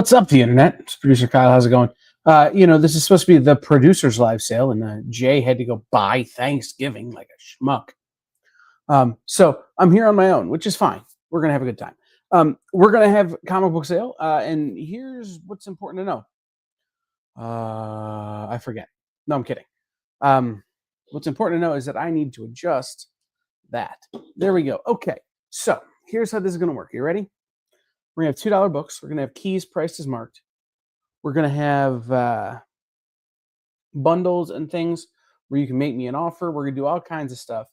What's up, the internet? It's producer Kyle. How's it going? This is supposed to be the producers live sale, and Jay had to go buy Thanksgiving like a schmuck. So I'm here on my own, which is fine. We're gonna have a good time. We're gonna have comic book sale, and here's what's important to know. I forget. No, I'm kidding. What's important to know is that I need to adjust that. There we go. Okay, so here's how this is gonna work. You ready? We're going to have $2 books. We're going to have keys priced as marked. We're going to have bundles and things where you can make me an offer. We're going to do all kinds of stuff.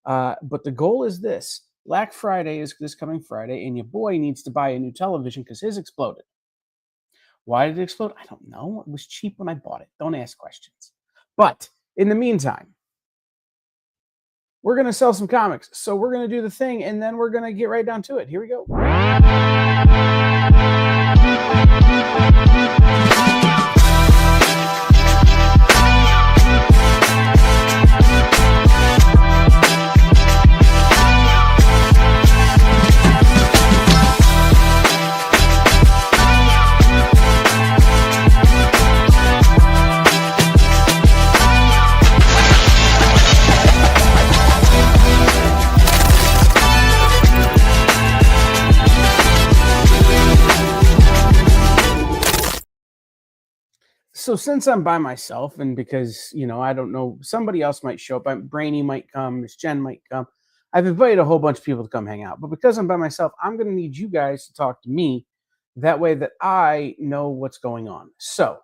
But the goal is this. Black Friday is this coming Friday, and your boy needs to buy a new television because his exploded. Why did it explode? I don't know. It was cheap when I bought it. Don't ask questions. But in the meantime, we're going to sell some comics. So we're going to do the thing, and then we're going to get right down to it. Here we go. So since I'm by myself, and because, I don't know, somebody else might show up. Brainy might come, Miss Jen might come. I've invited a whole bunch of people to come hang out. But because I'm by myself, I'm going to need you guys to talk to me. That way that I know what's going on. So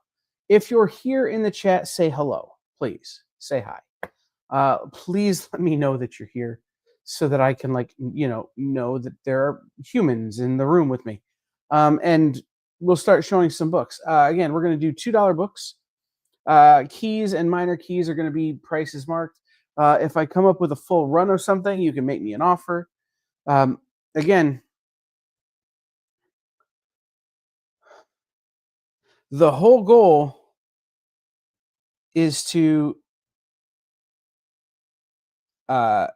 if you're here in the chat, say hello. Please say hi. Please let me know that you're here so that I can, know that there are humans in the room with me. And we'll start showing some books. Again, we're going to do $2 books. Keys and minor keys are going to be prices marked. If I come up with a full run of something, you can make me an offer. Again, the whole goal is to just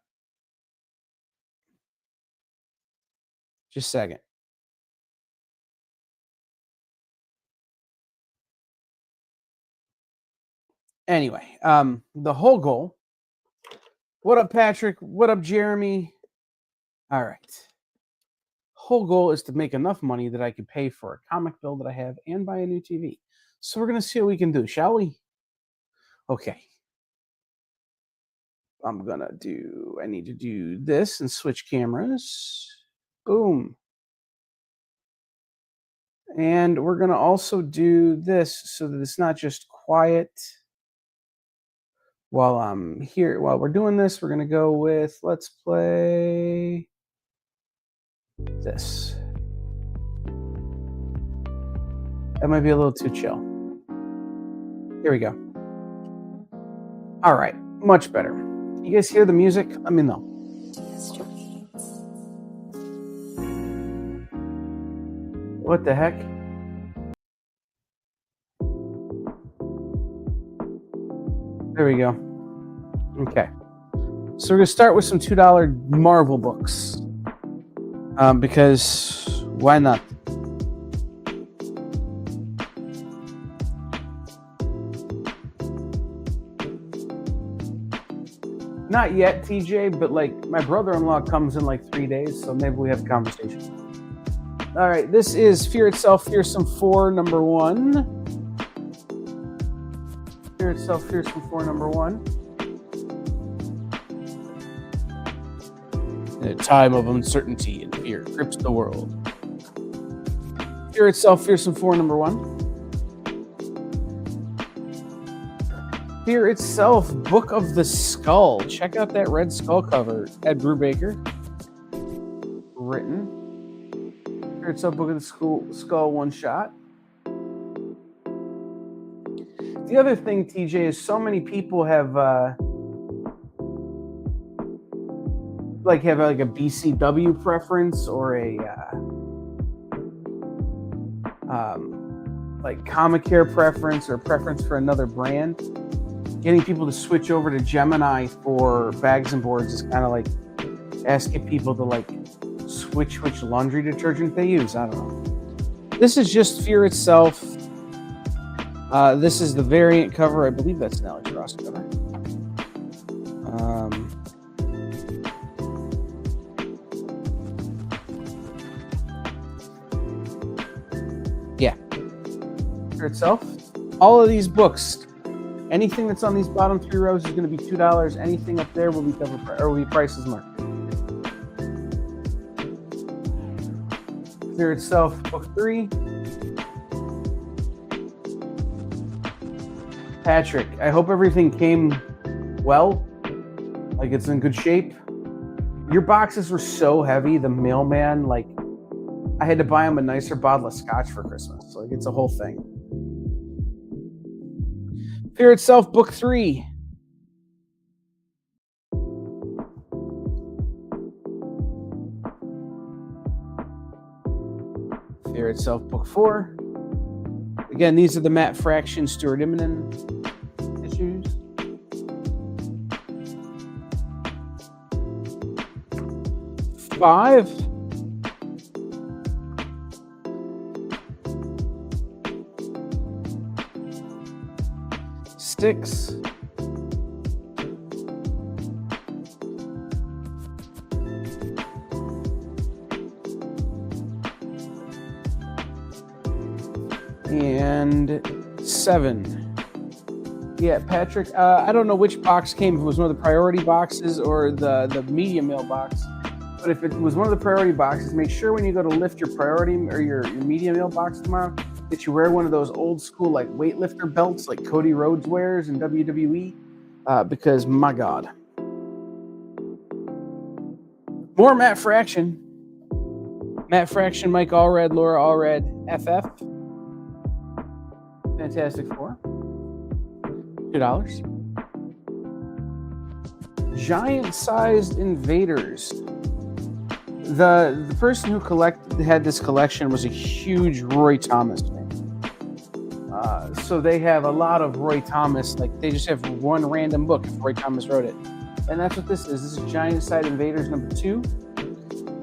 a second. Anyway, the whole goal. What up, Patrick? What up, Jeremy? All right. Whole goal is to make enough money that I can pay for a comic bill that I have and buy a new TV. So we're going to see what we can do, shall we? Okay. I need to do this and switch cameras. Boom. And we're going to also do this so that it's not just quiet. While I'm here, while we're doing this, we're going to go with, let's play this. That might be a little too chill. Here we go. All right, much better. You guys hear the music? Let me know. What the heck? There we go. Okay. So we're going to start with some $2 Marvel books. Because why not? Not yet, TJ, but my brother-in-law comes in 3 days, so maybe we have a conversation. All right, this is Fear Itself, Fearsome 4, number 1. Fear Itself, Fearsome 4, number 1. In a time of uncertainty and fear grips the world. Fear Itself, Fearsome 4, number 1. Fear Itself, Book of the Skull. Check out that red skull cover. Ed Brubaker. Written. Fear Itself, Book of the Skull, one shot. The other thing, TJ, is so many people have a BCW preference or a Comic Care preference or a preference for another brand. Getting people to switch over to Gemini for bags and boards is kind of like asking people to switch which laundry detergent they use. I don't know. This is just Fear itself. This is the variant cover. I believe that's an Alex Ross cover. Yeah. Fear itself. All of these books, anything that's on these bottom 3 rows is going to be $2. Anything up there will be will be prices marked. Fear itself, book 3. Patrick, I hope everything came well, like it's in good shape. Your boxes were so heavy, the mailman, like, I had to buy him a nicer bottle of scotch for Christmas. Like, it's a whole thing. Fear itself, book 3. Fear itself, book 4. Again, these are the Matt Fraction, Stuart Immonen issues. Five. Six. And 7. Yeah, Patrick, I don't know which box came, if it was one of the priority boxes or the media mail box. But if it was one of the priority boxes, make sure when you go to lift your priority or your media mail box tomorrow that you wear one of those old school like weightlifter belts like Cody Rhodes wears in WWE, because my God. More Matt Fraction. Matt Fraction, Mike Allred, Laura Allred, FF. Fantastic Four. $2. Giant-sized invaders. The person who had this collection was a huge Roy Thomas fan. So they have a lot of Roy Thomas. Like, they just have one random book if Roy Thomas wrote it. And that's what this is. This is Giant-sized Invaders number 2.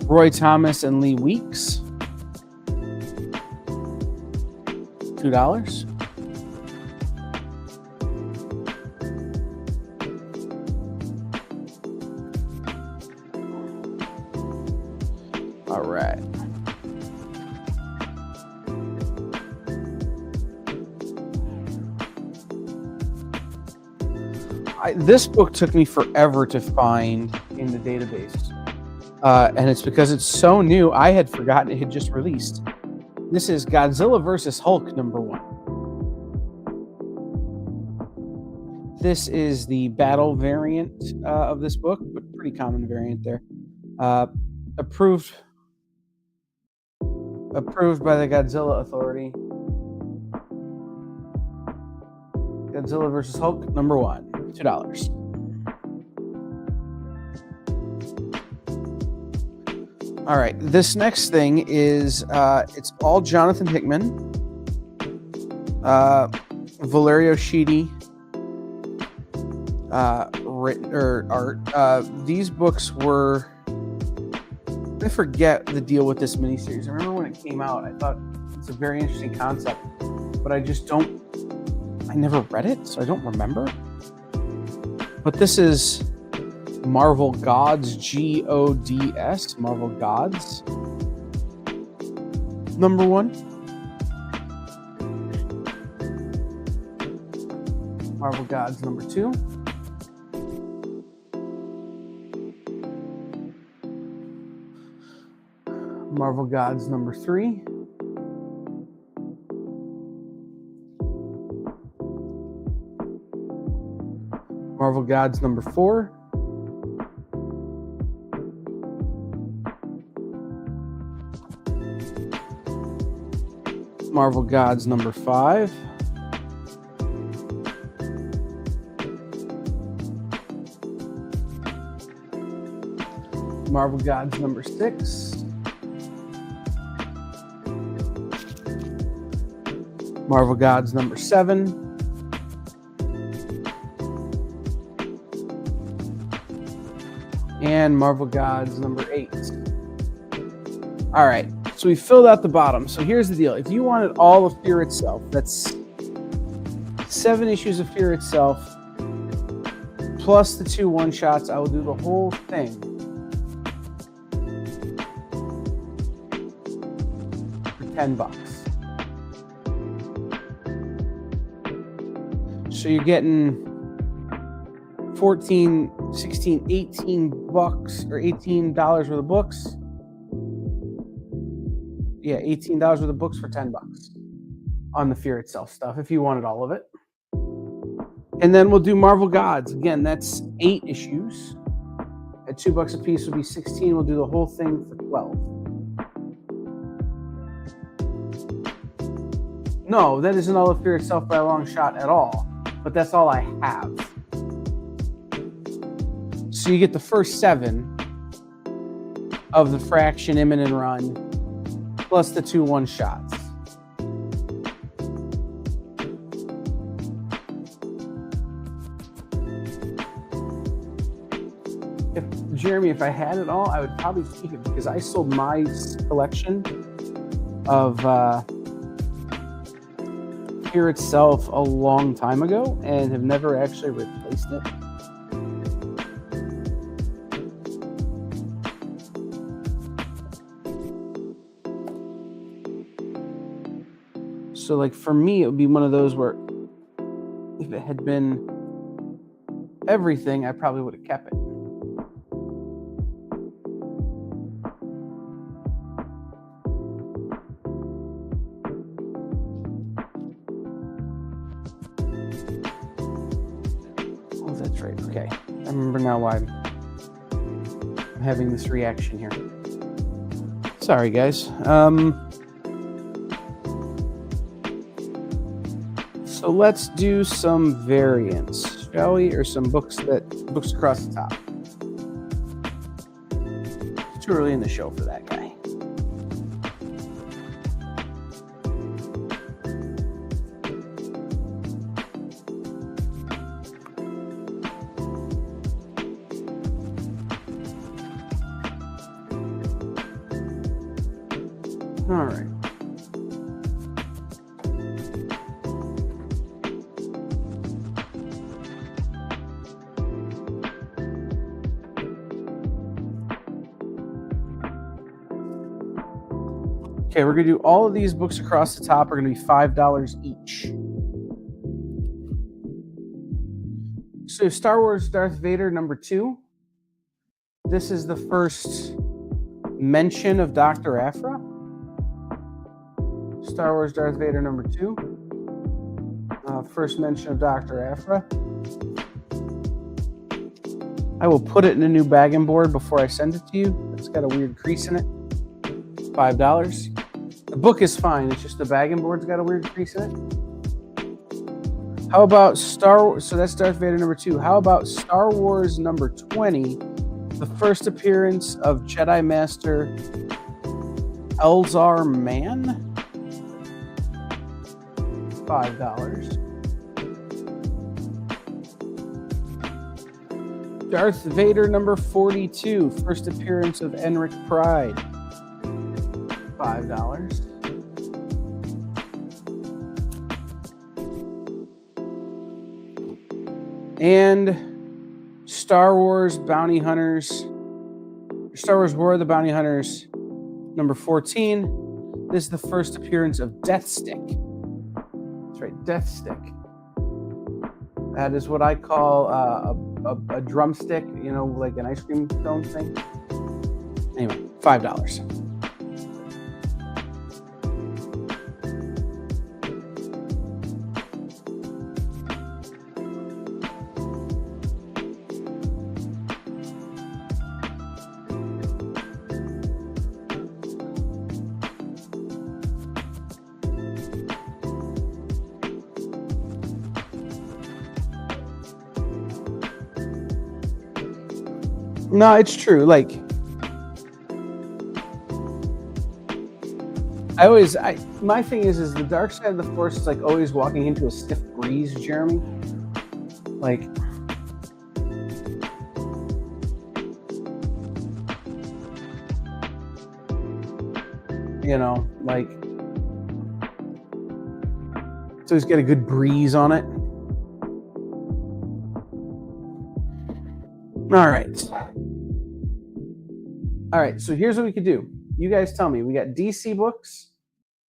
Roy Thomas and Lee Weeks. $2. All right. This book took me forever to find in the database. And it's because it's so new, I had forgotten it had just released. This is Godzilla vs. Hulk number 1. This is the battle variant of this book, but pretty common variant there. Approved by the Godzilla Authority. Godzilla vs. Hulk number 1, $2. All right, this next thing is it's all Jonathan Hickman, Valerio Schiti, written or art. These books were, I forget the deal with this miniseries. I remember when it came out, I thought it's a very interesting concept, but I never read it, so I don't remember. But this is Marvel Gods, Gods, Marvel Gods, number 1. Marvel Gods, number 2. Marvel Gods, number 3. Marvel Gods, number 4. Marvel Gods, number 5. Marvel Gods, number 6. Marvel Gods, number 7. And Marvel Gods, number 8. All right. So we filled out the bottom. So here's the deal. If you wanted all of Fear Itself, that's 7 issues of Fear Itself, plus the 2 one-shots. I will do the whole thing for $10. So you're getting 14, 16, 18 bucks or $18 worth of books. Yeah, $18 worth of books for $10 on the Fear Itself stuff if you wanted all of it. And then we'll do Marvel Gods. Again, that's 8 issues. At $2 a piece will be 16. We'll do the whole thing for 12. No, that isn't all of Fear Itself by a long shot at all. But that's all I have. So you get the first 7 of the Fraction Imminent Run, plus the 2 one-shots. Jeremy, if I had it all, I would probably keep it because I sold my collection of Fear Itself a long time ago and have never actually replaced it. So, like, for me, it would be one of those where if it had been everything, I probably would have kept it. Oh, that's right. Okay. I remember now why I'm having this reaction here. Sorry, guys. So let's do some variants, shall we? Or some books across the top. It's too early in the show for that guy. All right. Okay, we're going to do all of these books across the top are going to be $5 each. So Star Wars Darth Vader #2. This is the first mention of Dr. Aphra. Star Wars Darth Vader #2. First mention of Dr. Aphra. I will put it in a new bag and board before I send it to you. It's got a weird crease in it. $5. The book is fine. It's just the bag and board's got a weird crease in it. How about Star Wars? So that's Darth Vader #2. How about Star Wars #20? The first appearance of Jedi Master Elzar Mann. $5. Darth Vader #42. First appearance of Enric Pride. $5. And Star Wars Bounty Hunters, Star Wars War of the Bounty Hunters #14. This is the first appearance of Deathstick. That's right, Deathstick. That is what I call a drumstick, you know, like an ice cream cone thing. Anyway, $5. No, it's true. Like, my thing is the dark side of the Force is like always walking into a stiff breeze, Jeremy. Like, like, so he's got a good breeze on it. All right, so here's what we could do. You guys tell me. We got DC books,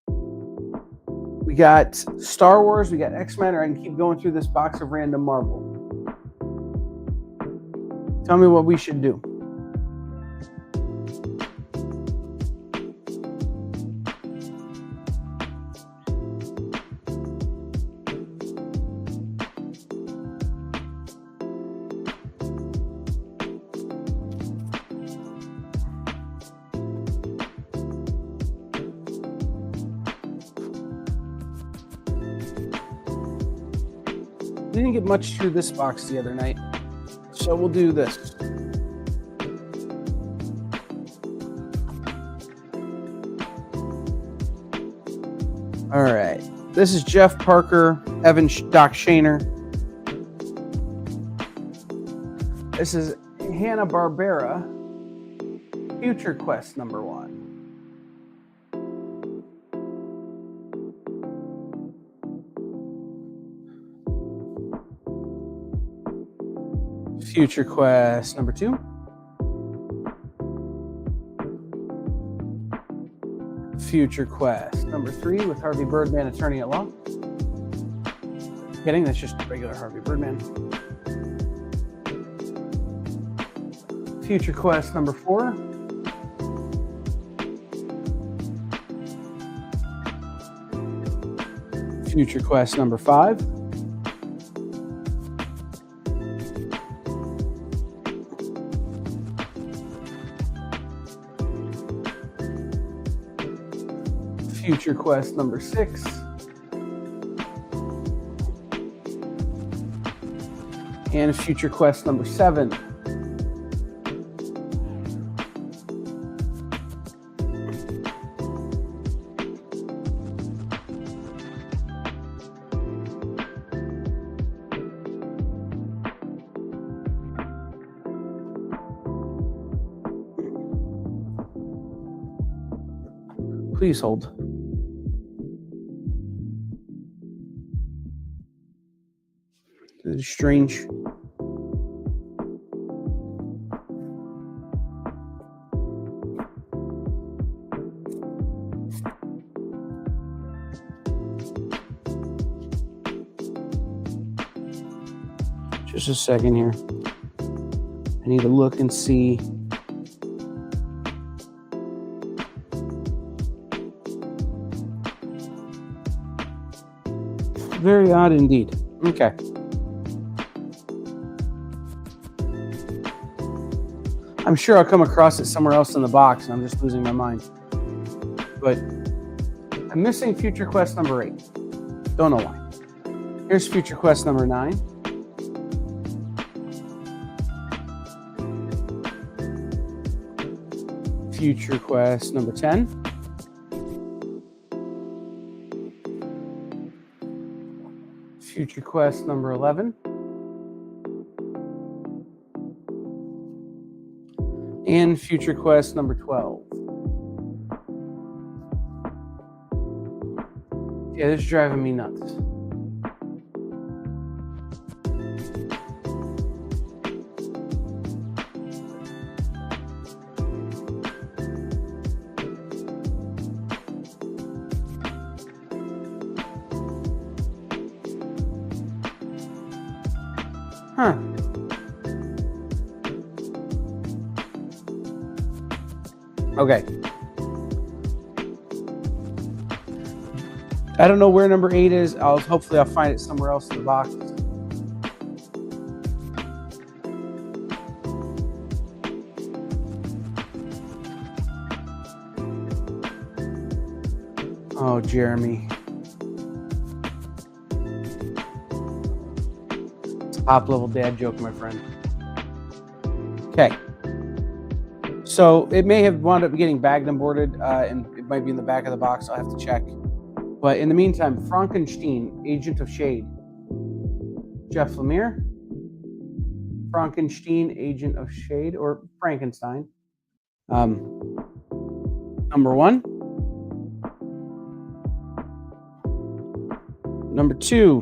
we got Star Wars, we got X-Men, or I can keep going through this box of random Marvel. Tell me what we should do. We didn't get much through this box the other night, so we'll do this. All right, this is Jeff Parker, Evan Doc Shaner. This is Hanna-Barbera, Future Quest #1. Future Quest #2. Future Quest #3 with Harvey Birdman, Attorney at Law. Kidding, that's just regular Harvey Birdman. Future Quest #4. Future Quest #5. Future Quest #6. And Future Quest #7. Please hold. This is strange. Just a second here. I need to look and see. Very odd indeed. Okay. I'm sure I'll come across it somewhere else in the box, and I'm just losing my mind. But I'm missing Future Quest #8. Don't know why. Here's Future Quest #9. Future Quest #10. Future Quest #11. And Future Quest #12. Yeah, this is driving me nuts. Huh. Okay. I don't know where #8 is. Hopefully I'll find it somewhere else in the box. Oh, Jeremy. It's a top level dad joke, my friend. Okay. So it may have wound up getting bagged and boarded, and it might be in the back of the box. I'll have to check. But in the meantime, Frankenstein, Agent of Shade. Jeff Lemire. Frankenstein, Agent of Shade, or Frankenstein. #1. Number 2.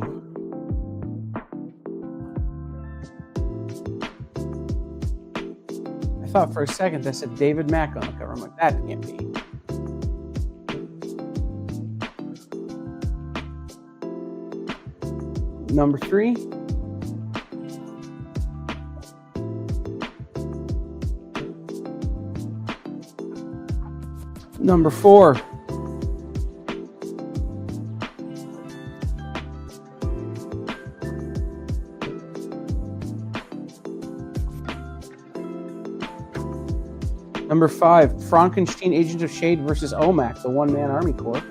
I thought for a second that said David Mack on the cover. I'm like, that can't be. Number 3. Number 4. Number 5, Frankenstein Agent of Shade versus OMAC, the one-man Army Corps.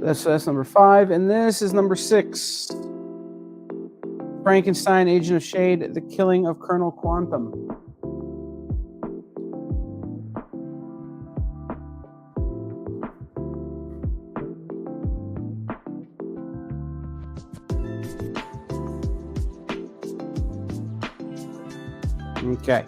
That's number 5, and this is number 6. Frankenstein Agent of Shade, The Killing of Colonel Quantum. Okay.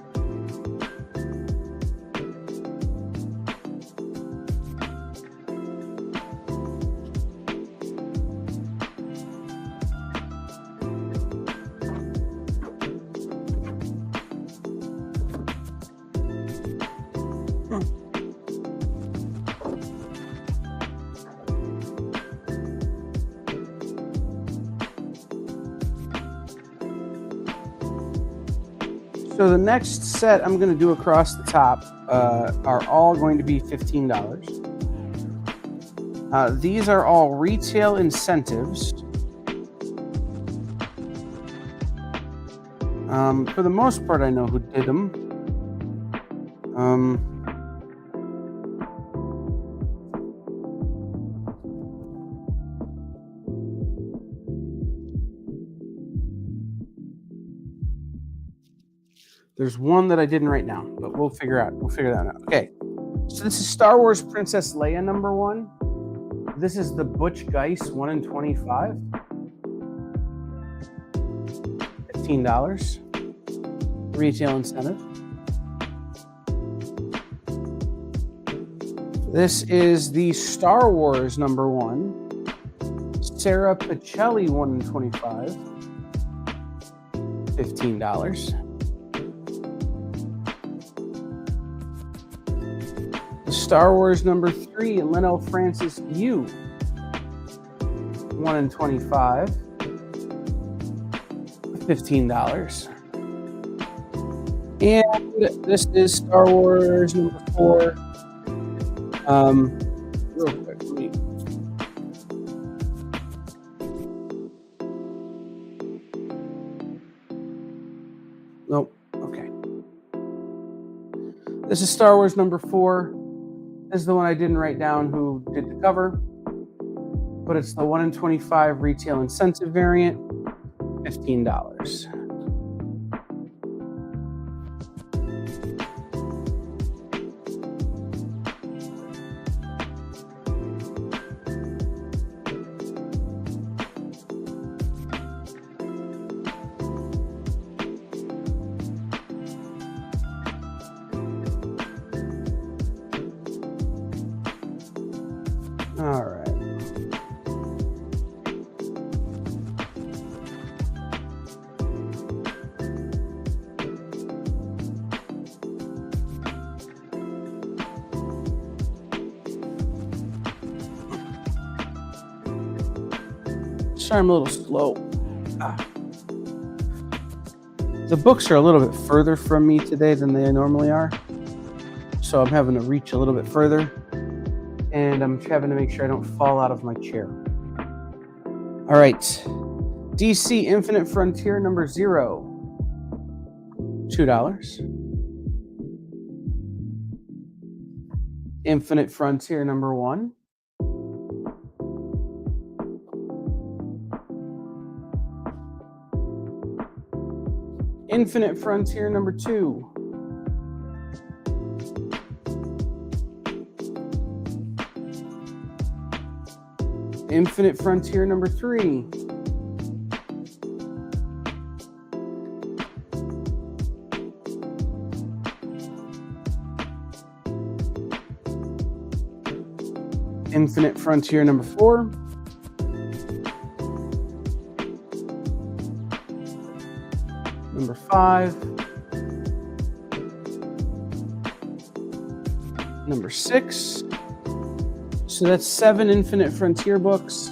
So the next set I'm going to do across the top are all going to be $15. These are all retail incentives. For the most part, I know who did them. There's one that I didn't write down, but we'll figure that out. Okay, so this is Star Wars Princess Leia number 1. This is the Butch Geist 1 in 25. $15. Retail incentive. This is the Star Wars number 1. Sarah Pacelli 1 in 25. $15. Star Wars number 3, Leno Francis Yu, 1 in 25, $15. And this is Star Wars number 4. Real quick, Nope. Okay. This is Star Wars number 4. This is the one I didn't write down who did the cover, but it's the 1 in 25 retail incentive variant, $15. All right. Sorry, I'm a little slow. The books are a little bit further from me today than they normally are, so I'm having to reach a little bit further. And I'm having to make sure I don't fall out of my chair. All right. DC Infinite Frontier number 0. $2. Infinite Frontier number 1. Infinite Frontier number 2. Infinite Frontier number 3. Infinite Frontier number 4. Number 5. Number 6. So that's 7 Infinite Frontier books.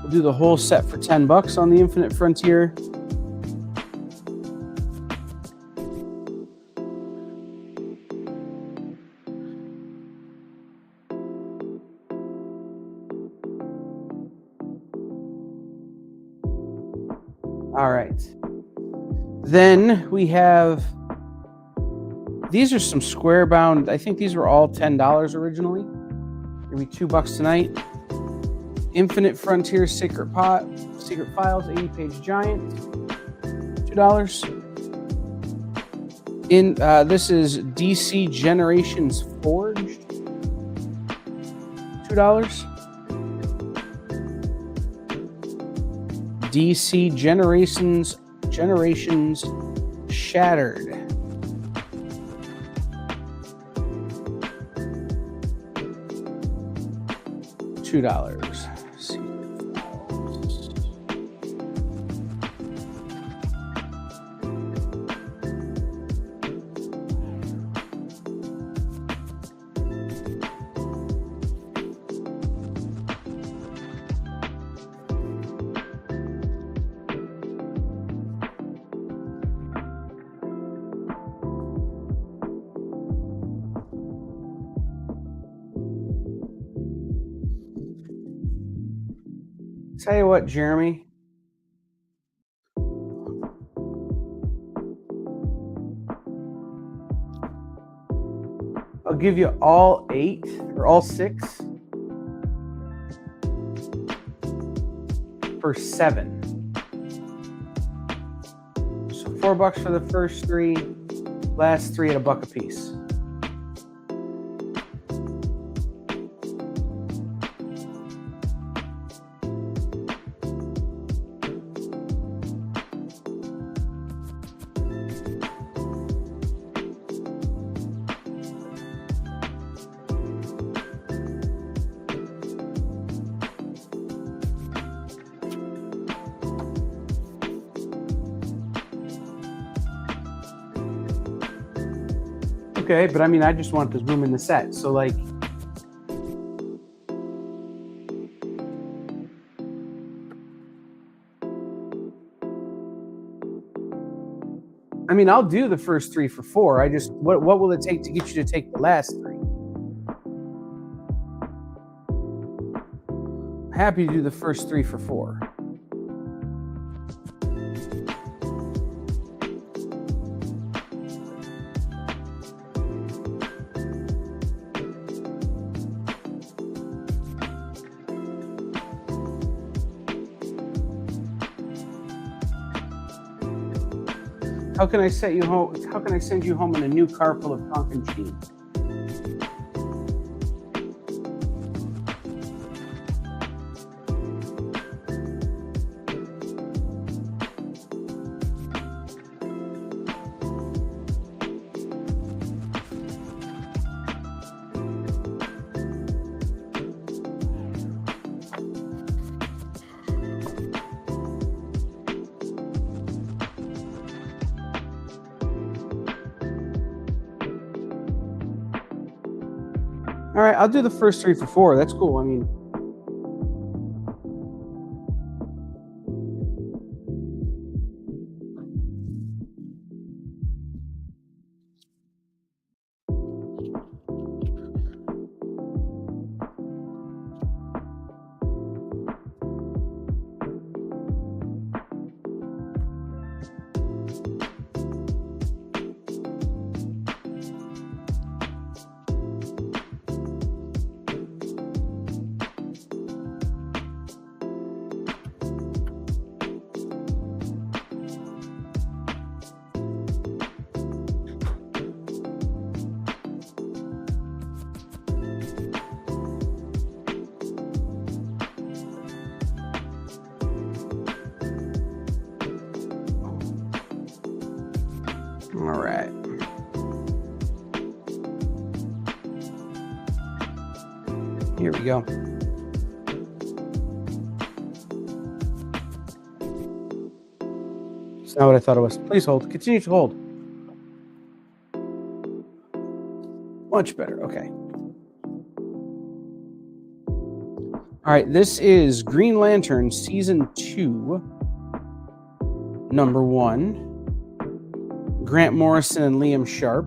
We'll do the whole set for $10 on the Infinite Frontier. All right. Then we have, these are some square bound. I think these were all $10 originally. Maybe $2 tonight. Infinite Frontier Secret Files, 80-page giant, $2. This is DC Generations Forged, $2. DC Generations Shattered, $2. Tell you what, Jeremy. I'll give you all 8 or all 6 for $7. So $4 for the first 3, last 3 at $1 a piece. Okay, but I mean, I just want this room in the set. So, like, I mean, I'll do the first 3 for $4. I just, what will it take to get you to take the last 3? Happy to do the first 3 for $4. How can I set you home? How can I send you home in a new car full of Tonkin cheese? All right, I'll do the first 3 for $4. That's cool. I mean, all right. Here we go. It's not what I thought it was. Please hold. Continue to hold. Much better. Okay. All right. This is Green Lantern Season 2, Number 1. Grant Morrison and Liam Sharp.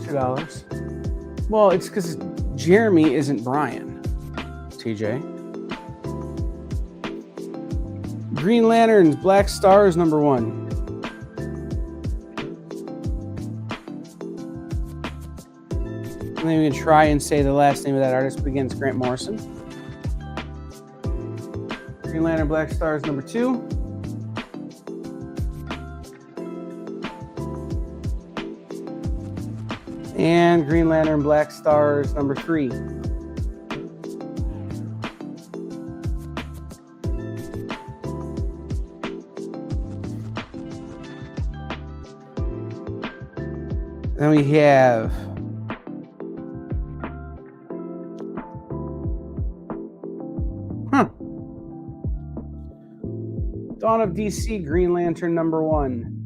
$2. Well, it's because Jeremy isn't Brian. TJ. Green Lanterns, Black Stars, Number 1. And then we can try and say the last name of that artist, but again, it's Grant Morrison. Green Lantern, Black Stars, Number 2. And Green Lantern, Black Stars, Number 3. Then we have Dawn of DC, Green Lantern, Number 1.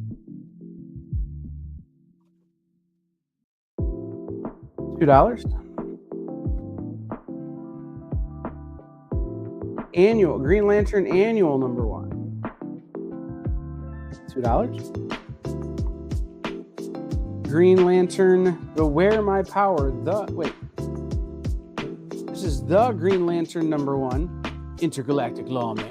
$2. Annual, Green Lantern Annual, Number 1. $2. Green Lantern, Beware My Power, this is the Green Lantern Number 1, Intergalactic Lawman.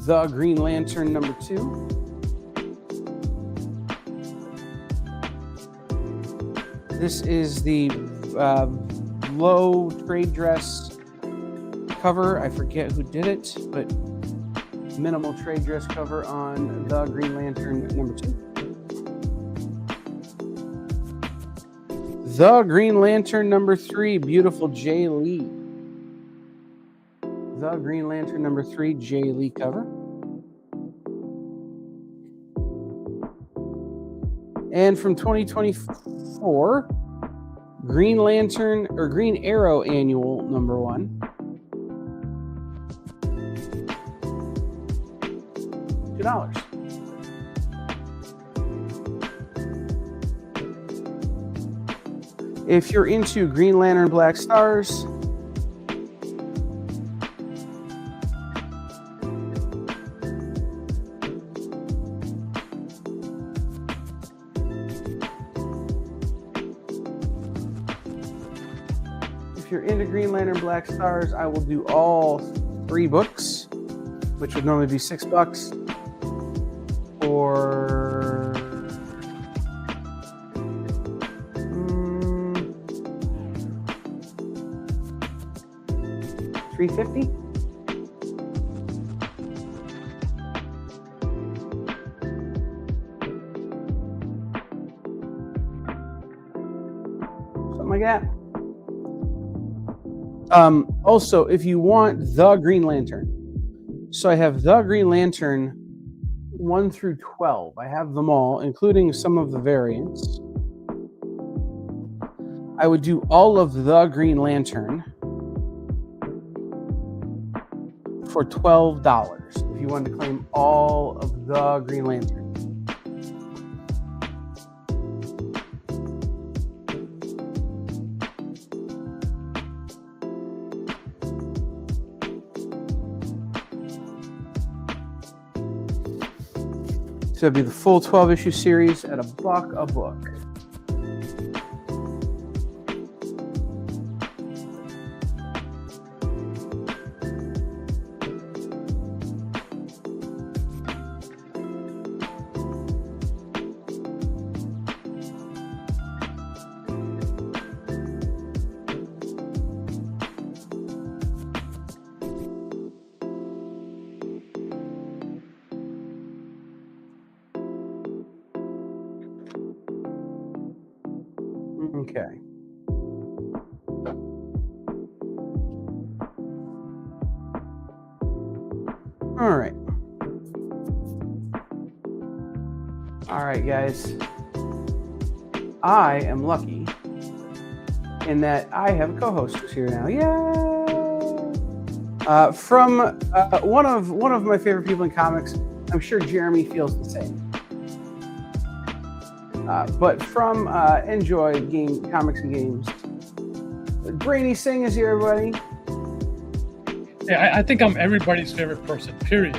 The Green Lantern Number 2. This is the low trade dress cover. I forget who did it, but minimal trade dress cover on the Green Lantern Number 2. The Green Lantern Number 3, beautiful Jay Lee. The Green Lantern Number 3, Jay Lee cover. And from 2024, Green Lantern or Green Arrow Annual Number 1. $2. If you're into Green Lantern, Black Stars, you're into Green Lantern, Black Stars, I will do all 3 books, which would normally be $6 for $3.50. Something like that. Also, if you want the Green Lantern, so I have the Green Lantern 1 through 12. I have them all, including some of the variants. I would do all of the Green Lantern for $12 if you wanted to claim all of the Green Lantern. So it'd be the full 12-issue series at $1 a book. Okay. All right. All right, guys. I am lucky in that I have a co-host who's here now. Yay! From one of my favorite people in comics. I'm sure Jeremy feels the same. But from Enjoy Comics and Games, Brainy Singh is here, everybody. Yeah, I think I'm everybody's favorite person, period.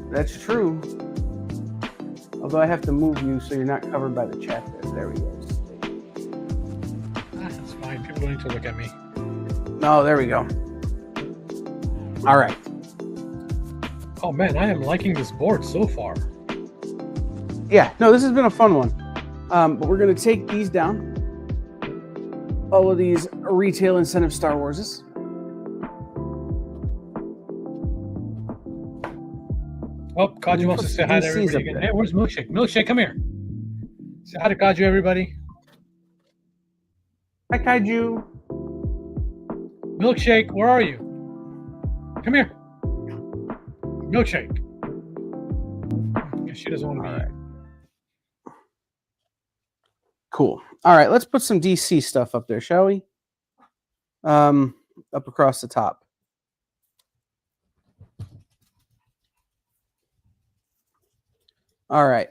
That's true. Although I have to move you so you're not covered by the chat there. There we go. That's fine. People don't need to look at me. No, there we go. All right. Oh, man, I am liking this board so far. Yeah, no, this has been a fun one. But we're going to take these down. All of these retail incentive Star Warses. Oh, Kaju wants to say hi to everybody again. Hey, where's Milkshake? Milkshake, come here. Say hi to Kaju, everybody. Hi, Kaiju. Milkshake, where are you? Come here. Milkshake. She doesn't want to be here. Cool. All right, let's put some DC stuff up there, shall we? Up across the top. All right.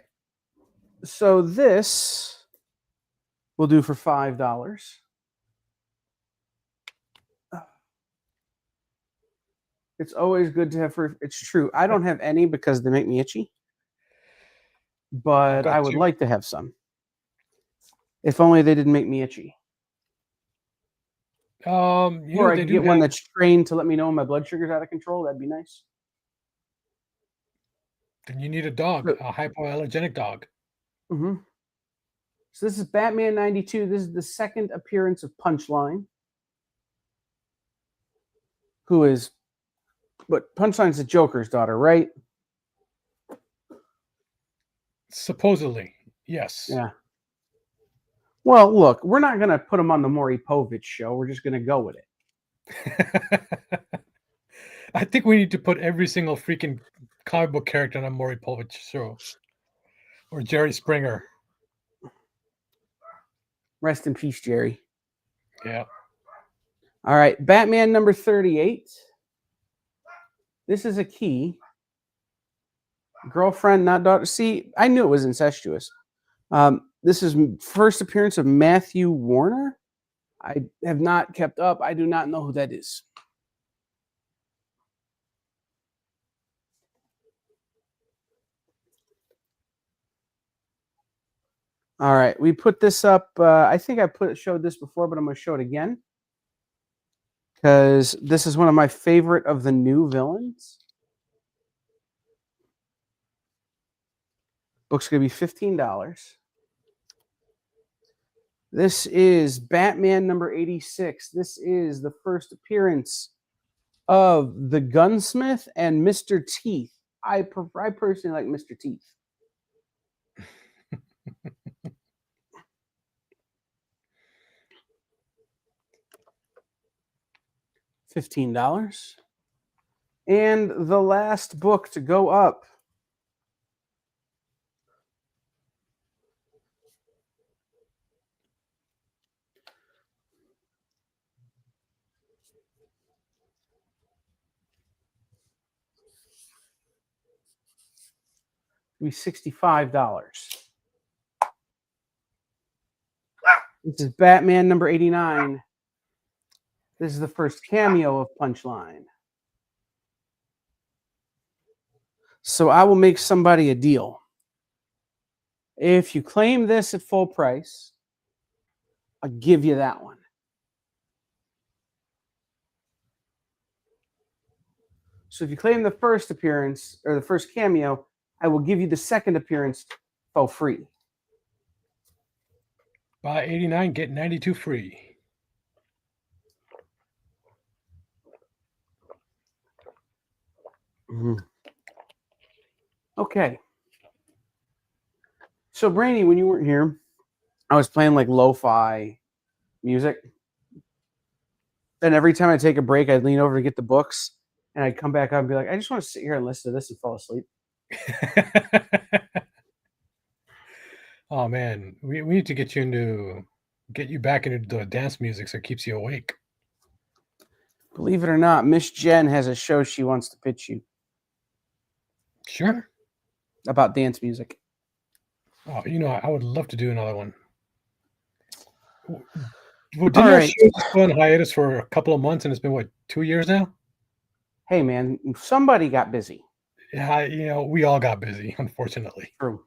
So this we'll do for $5. It's always good to have for. It's true. I don't have any because they make me itchy. But I would like to have some. If only they didn't make me itchy. Or I could get one that's trained to let me know when my blood sugar's out of control. That'd be nice. Then you need a dog, a hypoallergenic dog. Mm-hmm. So this is Batman 92. This is the second appearance of Punchline. Who is... But Punchline's the Joker's daughter, right? Supposedly, yes. Yeah. Well, look, we're not going to put him on the Maury Povich show. We're just going to go with it. I think we need to put every single freaking comic book character on a Maury Povich show. Or Jerry Springer. Rest in peace, Jerry. Yeah. All right, Batman number 38. This is a key. Girlfriend, not daughter. See, I knew it was incestuous. This is first appearance of Matthew Warner. I have not kept up. I do not know who that is. All right, we put this up. I think I showed this before, but I'm going to show it again because this is one of my favorite of the new villains. Book's going to be $15. This is Batman number 86. This is the first appearance of the Gunsmith and Mr. Teeth. I personally like Mr. Teeth. $15. And the last book to go up. Be $65. This is Batman number 89. This is the first cameo of Punchline. So I will make somebody a deal. If you claim this at full price, I'll give you that one. So if you claim the first appearance or the first cameo, I will give you the second appearance for free. Buy 89, get 92 free. Mm-hmm. Okay. So, Brainy, when you weren't here, I was playing like lo-fi music. And every time I take a break, I'd lean over to get the books. and I'd come back up and be like, I just want to sit here and listen to this and fall asleep. Oh man, we need to get you back into the dance music so it keeps you awake. Believe it or not, Miss Jen has a show she wants to pitch you Sure. about dance music. Oh, I would love to do another one. Well, didn't All our right. show just go on hiatus for a couple of months, and it's been what, 2 years now? Hey, man, somebody got busy. Yeah, we all got busy, unfortunately. True.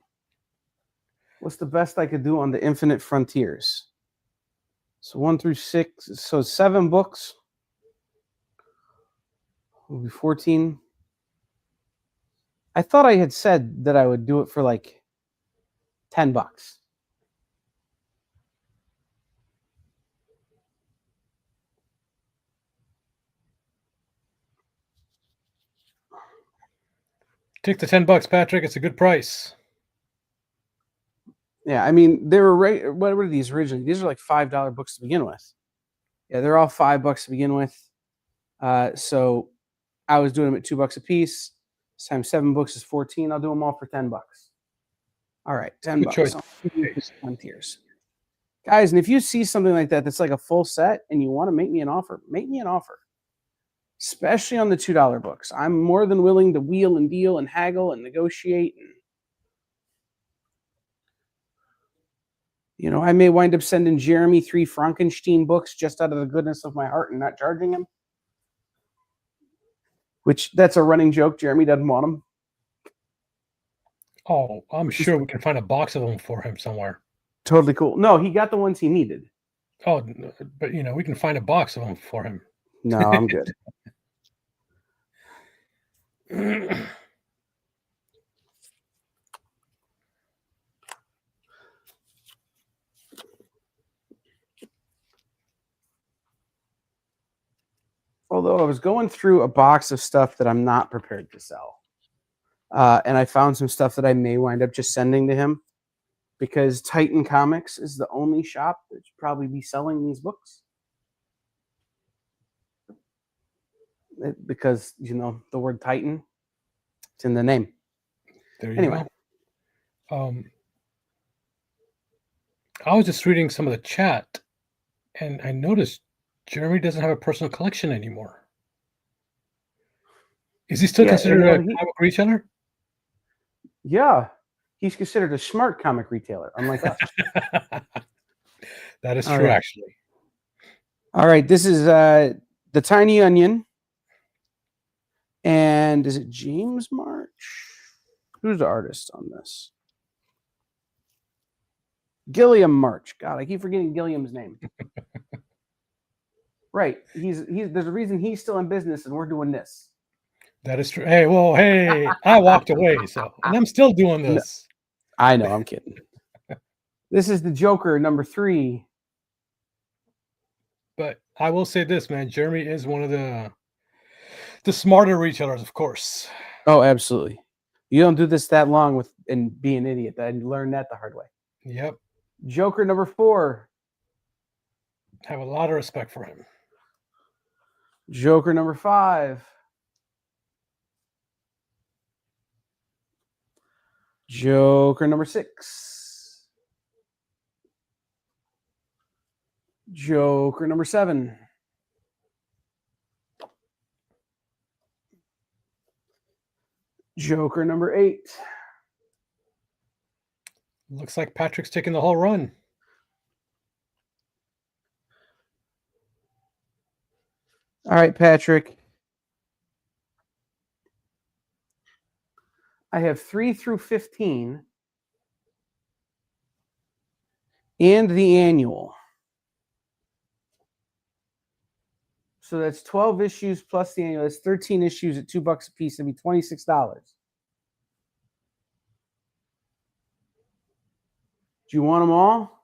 What's the best I could do on the Infinite Frontiers? So 1 through 6. So 7 books. Will be 14. I thought I had said that I would do it for like $10. Take the $10, Patrick. It's a good price. Yeah, I mean, they were what were these originally? These are like $5 books to begin with. Yeah, they're all $5 to begin with. So I was doing them at $2 a piece. This time 7 books is 14. I'll do them all for $10. All right, $10. Good choice. Frontiers. Guys, and if you see something like that that's like a full set and you want to make me an offer, make me an offer. Especially on the $2 books. I'm more than willing to wheel and deal and haggle and negotiate. And, I may wind up sending Jeremy 3 Frankenstein books just out of the goodness of my heart and not charging him. Which, that's a running joke. Jeremy doesn't want them. Oh, I'm sure we can find a box of them for him somewhere. Totally cool. No, he got the ones he needed. Oh, but we can find a box of them for him. No, I'm good. Although I was going through a box of stuff that I'm not prepared to sell. And I found some stuff that I may wind up just sending to him because Titan Comics is the only shop that should probably be selling these books. Because, the word Titan, it's in the name. There you go. I was just reading some of the chat, and I noticed Jeremy doesn't have a personal collection anymore. Is he still considered a comic retailer? Yeah. He's considered a smart comic retailer, unlike us. That is true, actually. All right. This is The Tiny Onion. And is it James March? Who's the artist on this? Gilliam March. God, I keep forgetting Gilliam's name. Right. He's there's a reason he's still in business and we're doing this. That is true. Hey, I walked away, and I'm still doing this. No, I know, I'm kidding. This is the Joker number 3. But I will say this, man, Jeremy is one of the smarter retailers, of course. Oh, absolutely. You don't do this that long and be an idiot. I learned that the hard way. Yep. Joker number 4. Have a lot of respect for him. Joker number 5. Joker number 6. Joker number 7. Joker number 8. Looks like Patrick's taking the whole run. All right, Patrick. I have 3 through 15 and the annual. So that's 12 issues plus the annual. That's 13 issues at $2 a piece. That'd be $26. Do you want them all?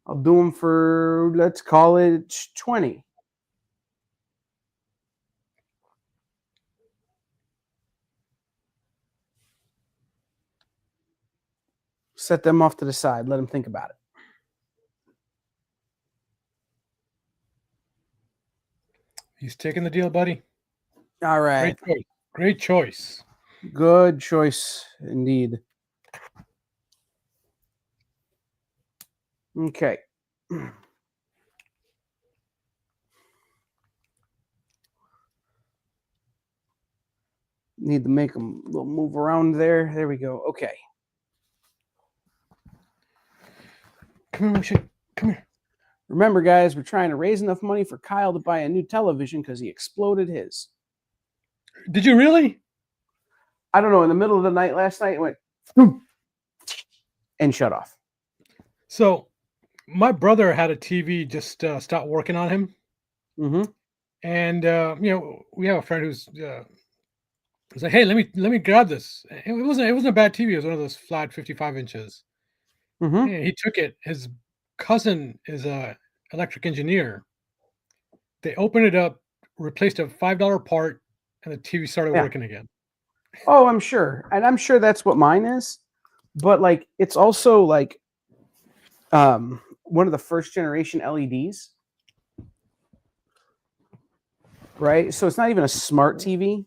I'll do them for, let's call it 20. Set them off to the side. Let them think about it. He's taking the deal, buddy. All right. Great choice. Great choice. Good choice indeed. Okay. Need to make them a little move around there. There we go. Okay. Come here, Moshe. Come here. Remember, guys, we're trying to raise enough money for Kyle to buy a new television because he exploded his. Did you really? I don't know. In the middle of the night last night, it went boom, and shut off. So, my brother had a TV just stop working on him, Mm-hmm. and we have a friend who's was like, "Hey, let me grab this." It wasn't a bad TV. It was one of those flat 55 inches. Mm-hmm. And he took it. His cousin is a electric engineer. They opened it up, replaced a $5 part, and the TV started Yeah. working again. Oh, I'm sure. And I'm sure that's what mine is. But like it's also like one of the first generation LEDs. Right? So it's not even a smart TV.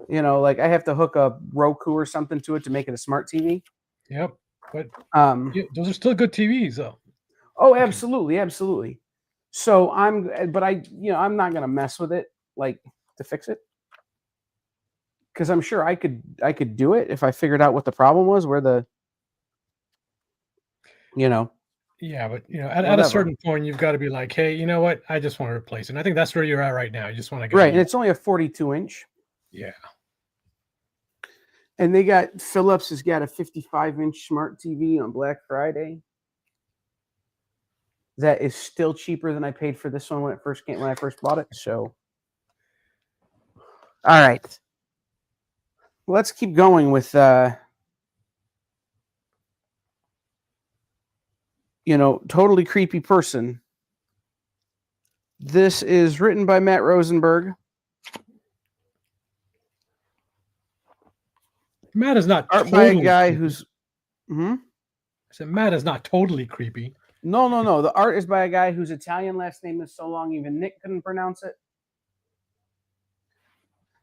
You know, like I have to hook a Roku or something to it to make it a smart TV. Yep, but Um, those are still good TVs, though. oh, absolutely, absolutely. So I'm not gonna mess with it like to fix it because I'm sure I could do it if I figured out what the problem was, where the, you know, Yeah, but at a whatever. certain point, you've got to be like, hey, you know what? I just want to replace it. And I think that's where you're at right now. You just want to get a Right, and new. it's only a 42-inch, Yeah. and they got Philips has got a 55-inch smart TV on Black Friday. That is still cheaper than I paid for this one when I first bought it. So, all right, let's keep going with totally creepy person. This is written by Matt Rosenberg. Matt is not Art totally by a guy creepy. who's. I said Matt is not totally creepy. No. The art is by a guy whose Italian last name is so long even Nick couldn't pronounce it.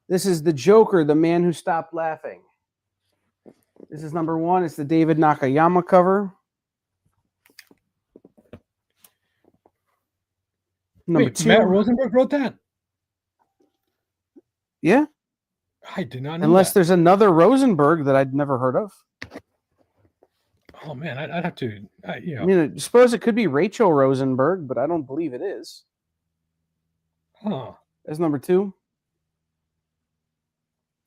This is the Joker, the man who stopped laughing. This is number 1. It's the David Nakayama cover. Number Wait, 2. Matt Rosenberg wrote that? Yeah. I did not know Unless that. there's another Rosenberg that I'd never heard of. Oh man, I'd have to. I mean, I suppose it could be Rachel Rosenberg, but I don't believe it is. Huh. That's number 2.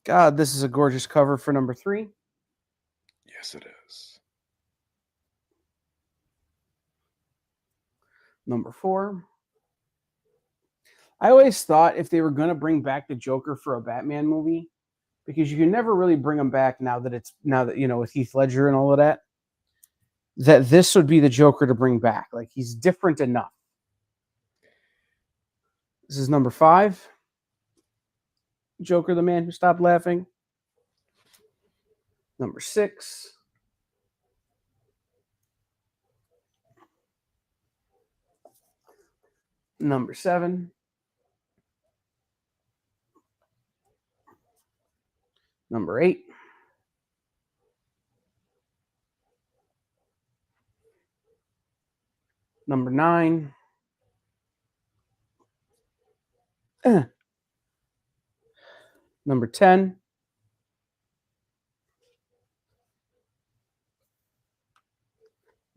God, this is a gorgeous cover for number 3. Yes, it is. Number 4. I always thought if they were going to bring back the Joker for a Batman movie, because you can never really bring him back now that with Heath Ledger and all of that, that this would be the Joker to bring back. Like he's different enough. This is number 5. Joker, the man who stopped laughing. Number 6. Number 7. Number 8. Number 9. Number 10.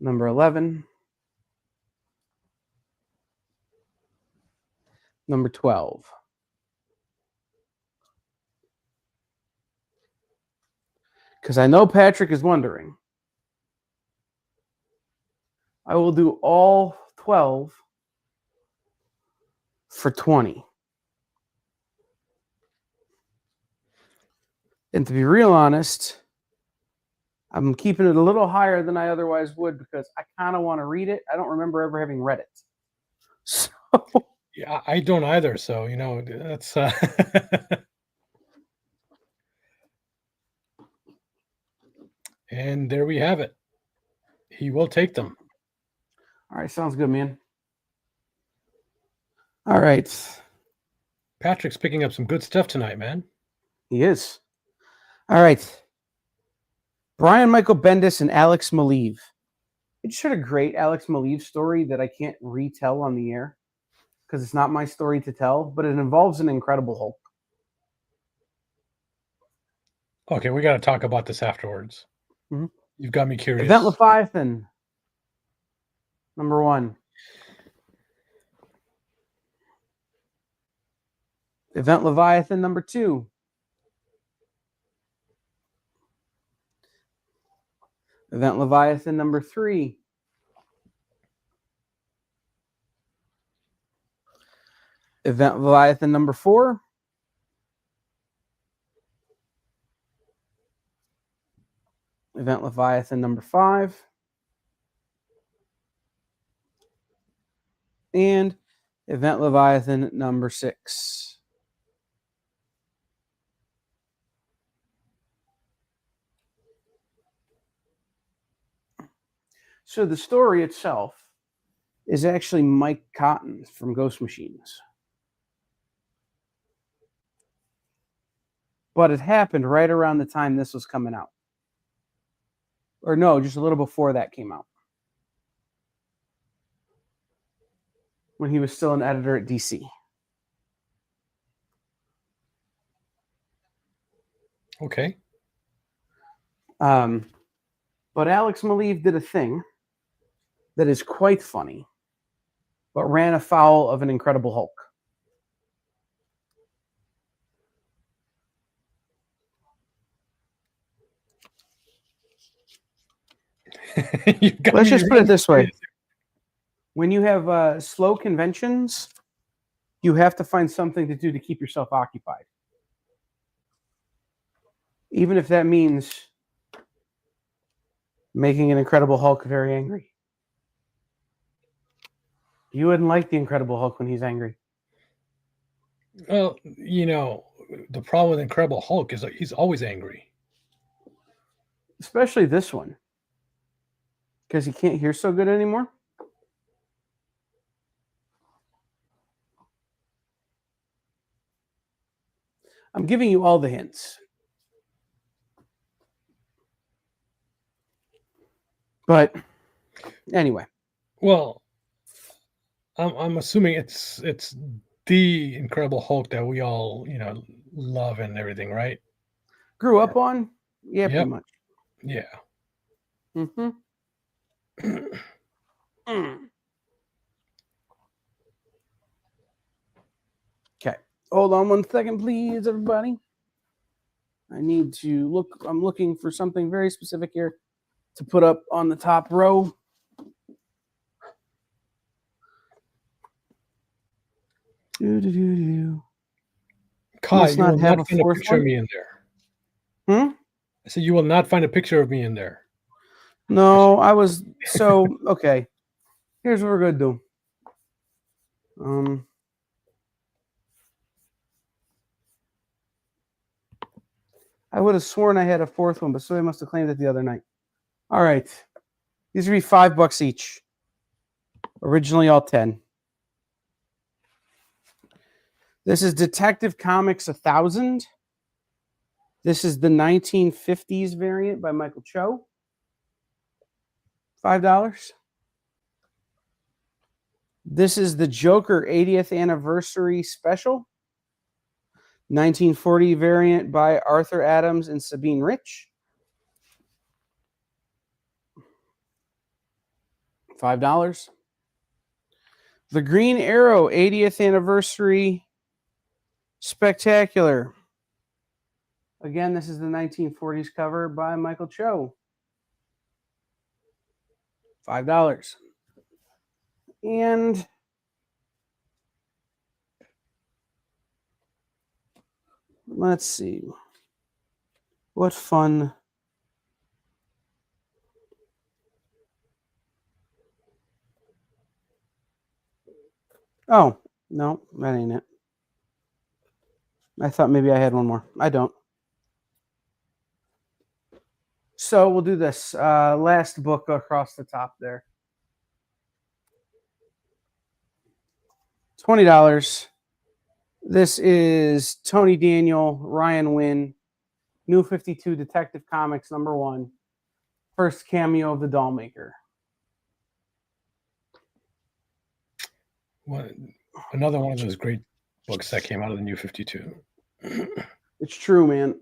Number 11. Number 12. Because I know Patrick is wondering. I will do all 12 for 20. And to be real honest, I'm keeping it a little higher than I otherwise would because I kind of want to read it. I don't remember ever having read it. So, Yeah, I don't either. So that's. And there we have it. He will take them. all right, sounds good, man. All right. Patrick's picking up some good stuff tonight, man. He is. All right. Brian Michael Bendis and Alex Maleev. I just heard a great Alex Maleev story that I can't retell on the air because it's not my story to tell, but it involves an Incredible Hulk. Okay, we got to talk about this afterwards. Mhm. You've got me curious. Event Leviathan, number 1. Event Leviathan, number 2. Event Leviathan, number 3. Event Leviathan, number 4. Event Leviathan, number 5. And Event Leviathan, number 6. So the story itself is actually Mike Cotton from Ghost Machines. But it happened right around the time this was coming out. Or no, just a little before that came out. When he was still an editor at DC. Okay. But Alex Maleev did a thing that is quite funny, but ran afoul of an Incredible Hulk. Let's just put it this way. When you have slow conventions, you have to find something to do to keep yourself occupied. Even if that means making an Incredible Hulk very angry. You wouldn't like the Incredible Hulk when he's angry. Well, you know, the problem with Incredible Hulk is that he's always angry. Especially this one. Because he can't hear so good anymore. I'm giving you all the hints. But anyway. Well, I'm assuming it's the Incredible Hulk that we all, love and everything, right? Grew up on? Yeah, Yep. pretty much. Yeah. Mm-hmm. Okay. Hold on 1 second, please, everybody. I need to look. I'm looking for something very specific here to put up on the top row. Kai, you will not have a find a fourth picture of one? me in there. Hmm? I said you will not find a picture of me in there. No, I was so okay. Here's what we're gonna do. I would have sworn I had a fourth one, but somebody must have claimed it the other night. All right. These would be $5 each. Originally all 10. This is Detective Comics 1000. This is the 1950s variant by Michael Cho. $5. This is the Joker 80th Anniversary Special. 1940 variant by Arthur Adams and Sabine Rich. $5. The Green Arrow 80th Anniversary Spectacular. Again, this is the 1940s cover by Michael Cho. $5. And let's see. What fun. Oh, no, that ain't it. I thought maybe I had one more. I don't. So we'll do this. Last book across the top there. $20. This is Tony Daniel, Ryan Wynn, New 52 Detective Comics #1. First cameo of the Dollmaker. Another one of those great books that came out of the New 52. It's true, man.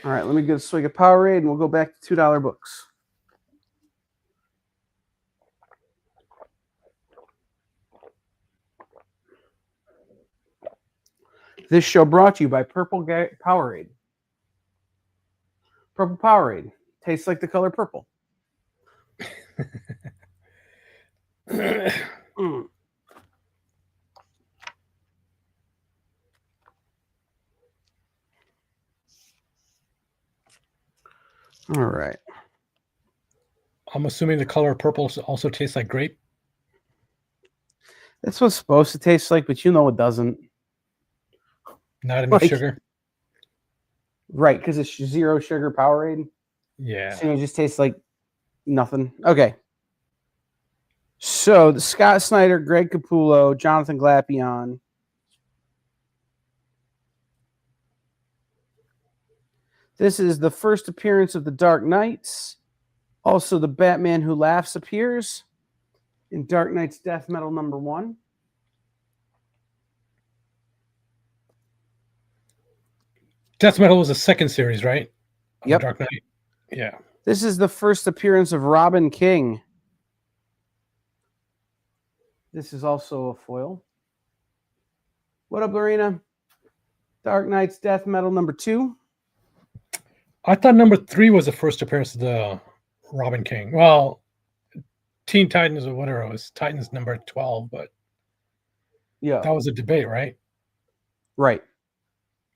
All right, let me get a swig of Powerade and we'll go back to $2 books. This show brought to you by Purple Powerade. Purple Powerade tastes like the color purple. Mm. All right. I'm assuming the color purple also tastes like grape. That's what it's supposed to taste like, but you know it doesn't. Not enough sugar. Right, because it's 0 sugar Powerade. Yeah. So it just tastes like nothing. Okay. So the Scott Snyder, Greg Capullo, Jonathan Glapion. This is the first appearance of the Dark Knights. Also, the Batman Who Laughs appears in Dark Knight's Death Metal #1. Death Metal was the second series, right? Yep. Dark Knight. Yeah. This is the first appearance of Robin King. This is also a foil. What up, Lorena? Dark Knight's Death Metal #2. I thought #3 was the first appearance of the Robin King. Well, Teen Titans or whatever it was. Titans #12, but yeah, that was a debate, right? Right.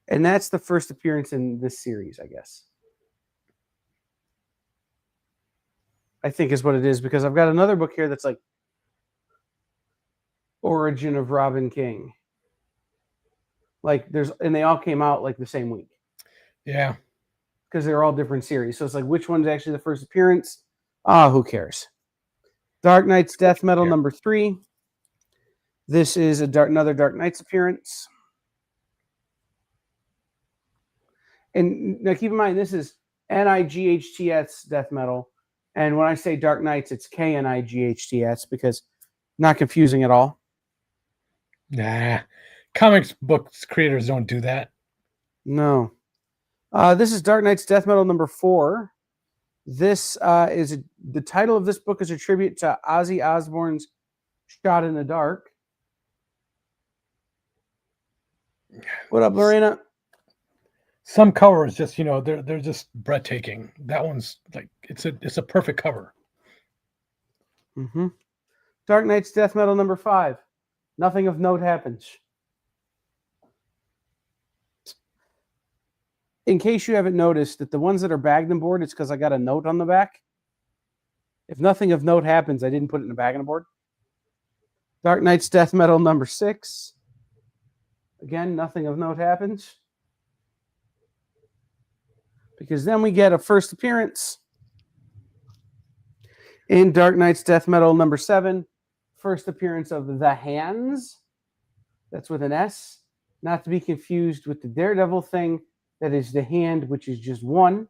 And that's the first appearance in this series, I guess. I think is what it is, because I've got another book here that's like Origin of Robin King. Like and they all came out like the same week. Yeah. Because they're all different series. So it's like, which one's actually the first appearance? Who cares? Dark Knight's Death Metal #3. This is another Dark Knights appearance. And now keep in mind, this is NIGHTS Death Metal. And when I say Dark Knights, it's KNIGHTS, because not confusing at all. Nah. Comics books creators don't do that. No. This is Dark Knight's Death Metal #4. This is the title of this book is a tribute to Ozzy Osbourne's Shot in the Dark. What up, Lorena? Some covers just, they're just breathtaking. That one's like it's a perfect cover. Mm-hmm. Dark Knight's Death Metal #5. Nothing of note happens. In case you haven't noticed, that the ones that are bagged and board, it's because I got a note on the back. If nothing of note happens, I didn't put it in a bag and board. Dark Knight's Death Metal #6. Again, nothing of note happens. Because then we get a first appearance in Dark Knight's Death Metal #7. First appearance of The Hands. That's with an S. Not to be confused with the Daredevil thing. That is The Hand, which is just one.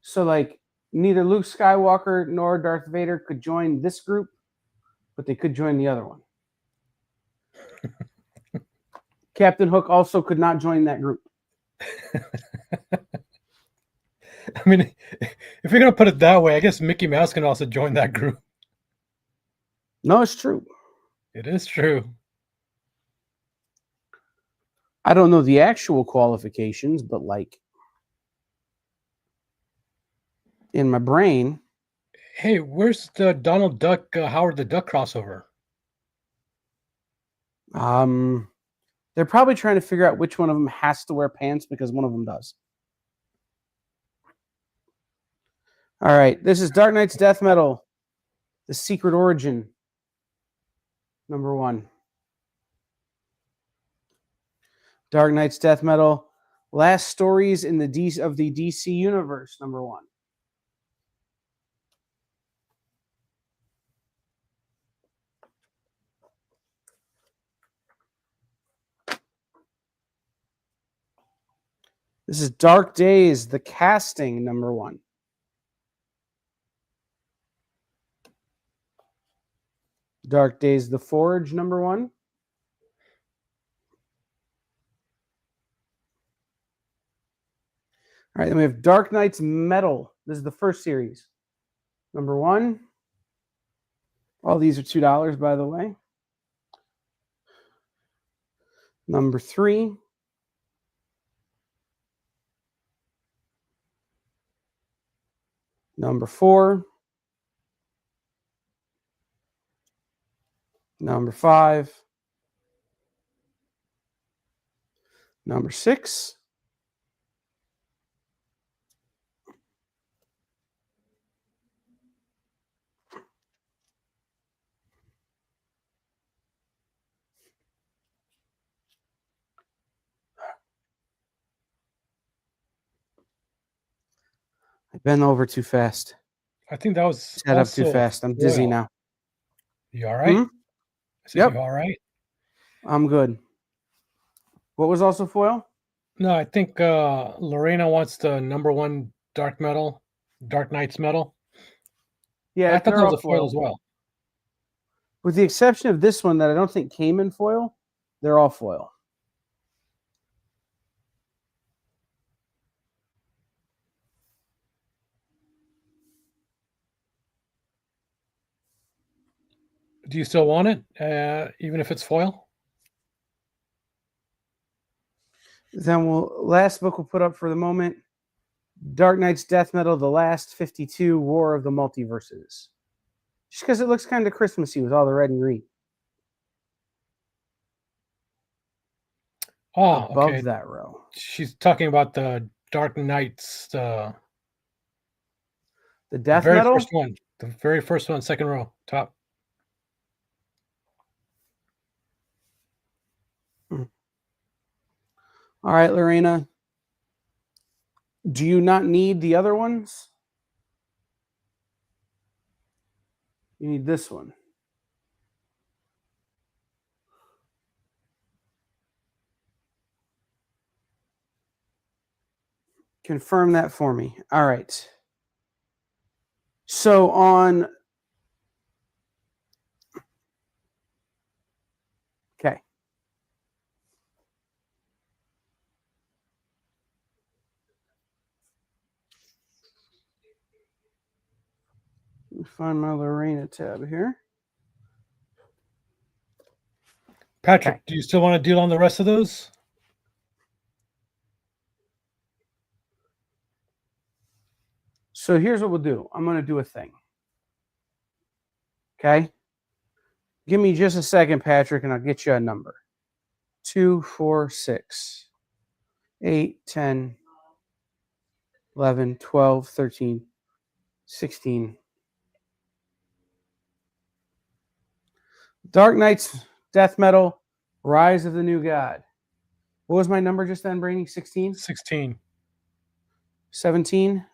So, like, neither Luke Skywalker nor Darth Vader could join this group, but they could join the other one. Captain Hook also could not join that group. I mean, if you're going to put it that way, I guess Mickey Mouse can also join that group. No, it's true. It is true. I don't know the actual qualifications, but like in my brain. Hey, where's the Donald Duck, Howard the Duck crossover? They're probably trying to figure out which one of them has to wear pants, because one of them does. All right, this is Dark Knight's Death Metal, The Secret Origin, #1. Dark Knight's Death Metal Last Stories in the DC Universe, number 1. This is Dark Days, The Casting, number 1. Dark Days, The Forge, number 1. All right, then we have Dark Knight's Metal. This is the first series. Number 1. All these are $2, by the way. Number 3. Number 4. Number 5. Number 6. I bent over too fast. I think that was Set up too also fast. I'm dizzy foil. now. You all right? Hmm? I said, Yep. you all right? I'm good. What was also foil? No, I think Lorena wants the number 1 Dark Knight's Metal. Yeah, I thought that they're was all a foil foil. as well. With the exception of this one that I don't think came in foil, they're all foil. Do you still want it, even if it's foil? Then last book we'll put up for the moment, Dark Knight's Death Metal, The Last 52, War of the Multiverses. Just because it looks kind of Christmassy with all the red and green. Oh, Above okay. that row. She's talking about the Dark Knights, the Death very Metal? first one. The very first one, second row, top. All right, Lorena. Do you not need the other ones? You need this one. Confirm that for me. All right. So on... Okay. Let me find my Lorena tab here. Patrick, Okay. do you still want to deal on the rest of those? So here's what we'll do. I'm going to do a thing. Okay? Give me just a second, Patrick, and I'll get you a number. 2, 4, 6, 8, 10, 11, 12, 13, 16. Dark Knight's Death Metal, Rise of the New God. What was my number just then, Brainy? 16? 16. 17?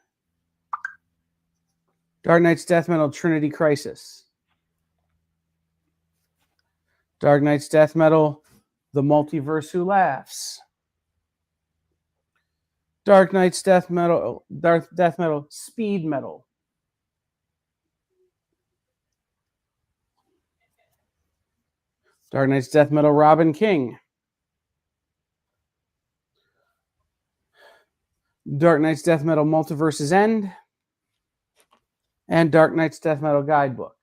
Dark Knight's Death Metal, Trinity Crisis. Dark Knight's Death Metal, The Multiverse Who Laughs. Dark Knight's Death Metal, Speed Metal. Dark Knight's Death Metal, Robin King. Dark Knight's Death Metal, Multiverse's End. And Dark Knight's Death Metal Guidebook.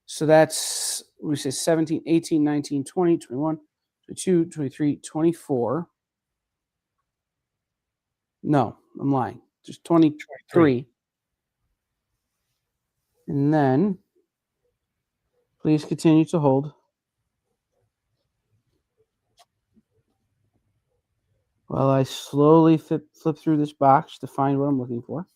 So that's, we say 17, 18, 19, 20, 21, 22, 23, 24. No, I'm lying. Just 23. And then, please continue to hold. While I slowly flip through this box to find what I'm looking for.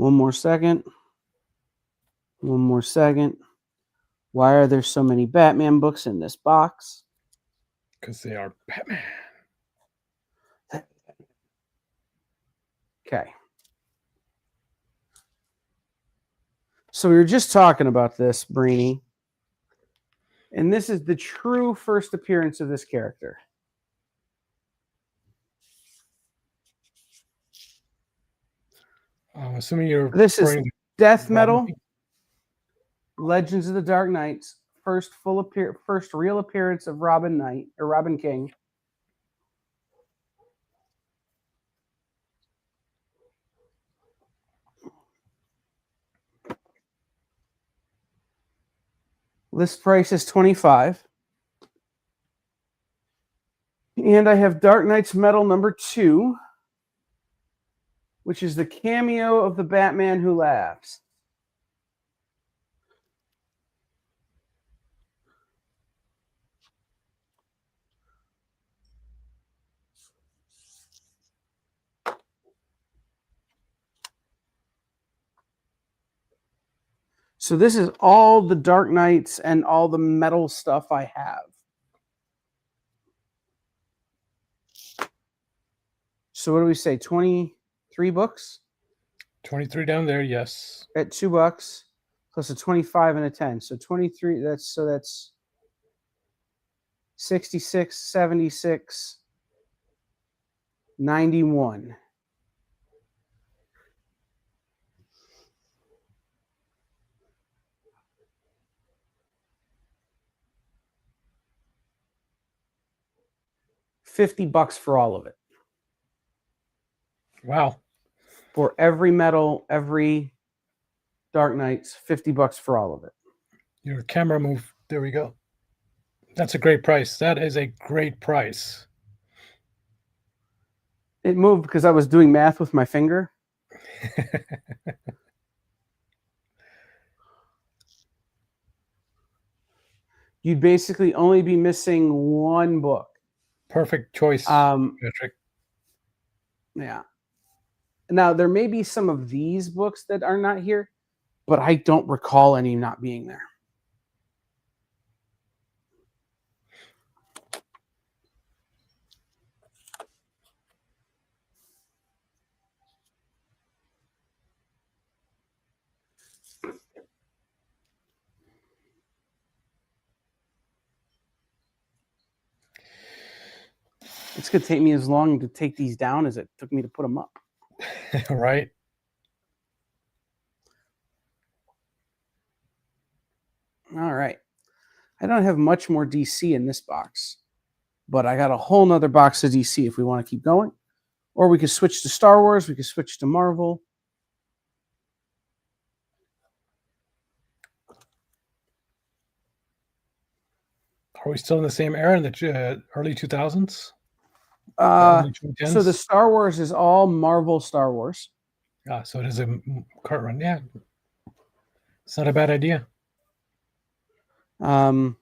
One more second. One more second. Why are there so many Batman books in this box? Because they are Batman. Okay. So we were just talking about this, Brainy. And this is the true first appearance of this character. I'm assuming you're. This is Death Metal, Robin. Legends of the Dark Knights, first real appearance of Robin Knight or Robin King. List price is $25. And I have Dark Knights Metal number 2, which is the cameo of the Batman Who Laughs. So this is all the Dark Knights and all the metal stuff I have. So what do we say? 23 books? 23 down there, yes. At $2 plus a 25 and a 10. So 23, that's 66, 76, 91. $50 for all of it. Wow. For every metal, every Dark Knights, $50 for all of it. Your camera move. There we go. That's a great price. That is a great price. It moved because I was doing math with my finger. You'd basically only be missing one book. Perfect choice, Patrick. Yeah. Now, there may be some of these books that are not here, but I don't recall any not being there. It's going to take me as long to take these down as it took me to put them up. Right. All right. I don't have much more DC in this box, but I got a whole nother box of DC if we want to keep going. Or we could switch to Star Wars. We could switch to Marvel. Are we still in the same era in the early 2000s? So the Star Wars is all Marvel Star Wars. So it is a cart run. Yeah. It's not a bad idea. The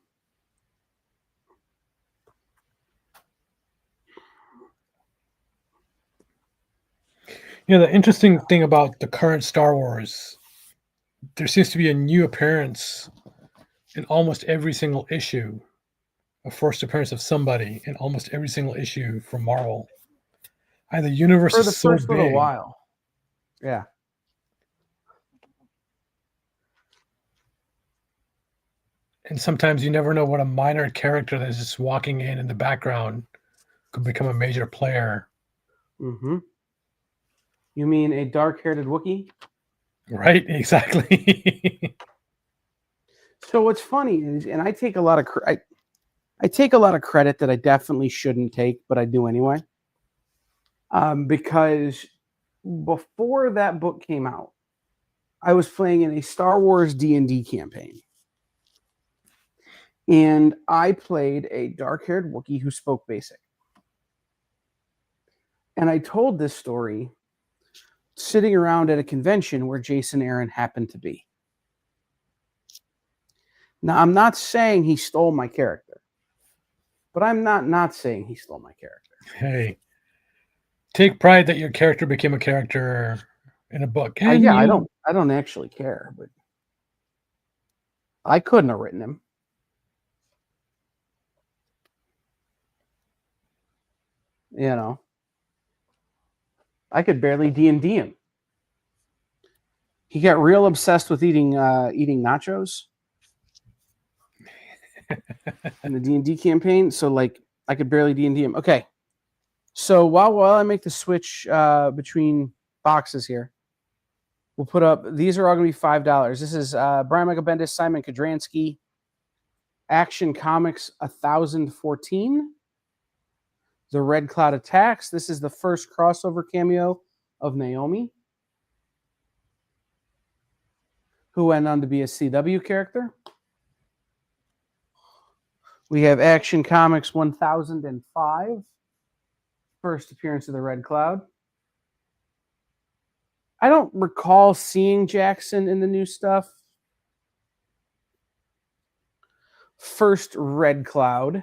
interesting thing about the current Star Wars, there seems to be a new appearance in almost every single issue, a first appearance of somebody in almost every single issue from Marvel. And the universe for the is so first big. little while. Yeah. And sometimes you never know what a minor character that's just walking in the background could become a major player. Mm-hmm. You mean a dark-haired Wookiee? Right, exactly. So what's funny is, and I take a lot of I take a lot of credit that I definitely shouldn't take, but I do anyway. Because before that book came out, I was playing in a Star Wars D&D campaign. And I played a dark-haired Wookiee who spoke Basic. And I told this story sitting around at a convention where Jason Aaron happened to be. Now, I'm not saying he stole my character, but I'm not saying he stole my character. Hey, take pride that your character became a character in a book. Yeah, And I don't actually care, but I couldn't have written him. You know, I could barely D&D him. He got real obsessed with eating nachos in the D&D campaign. So like I could barely D&D him. Okay. So while I make the switch between boxes here, we'll put up, these are all going to be $5. This is Brian Michael Bendis, Simon Kodransky, Action Comics 1014, The Red Cloud Attacks. This is the first crossover cameo of Naomi, who went on to be a CW character. We have Action Comics 1005, first appearance of the Red Cloud. I don't recall seeing Jackson in the new stuff. First Red Cloud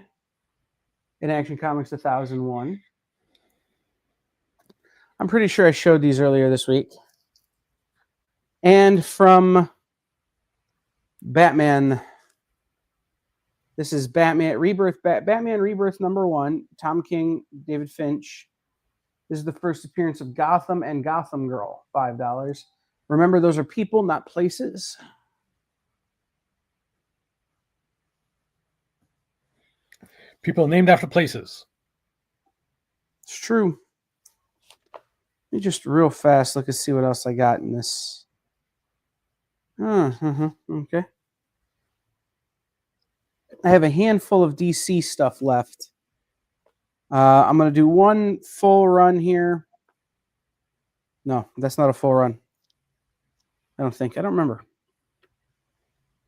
in Action Comics 1001. I'm pretty sure I showed these earlier this week. And from Batman, this is Batman Rebirth, Batman Rebirth #1, Tom King, David Finch. This is the first appearance of Gotham and Gotham Girl, $5. Remember, those are people, not places. people named after places. It's true. Let me just real fast look and see what else I got in this. Okay. I have a handful of DC stuff left. I'm going to do one full run here. No, that's not a full run. I don't think. I don't remember.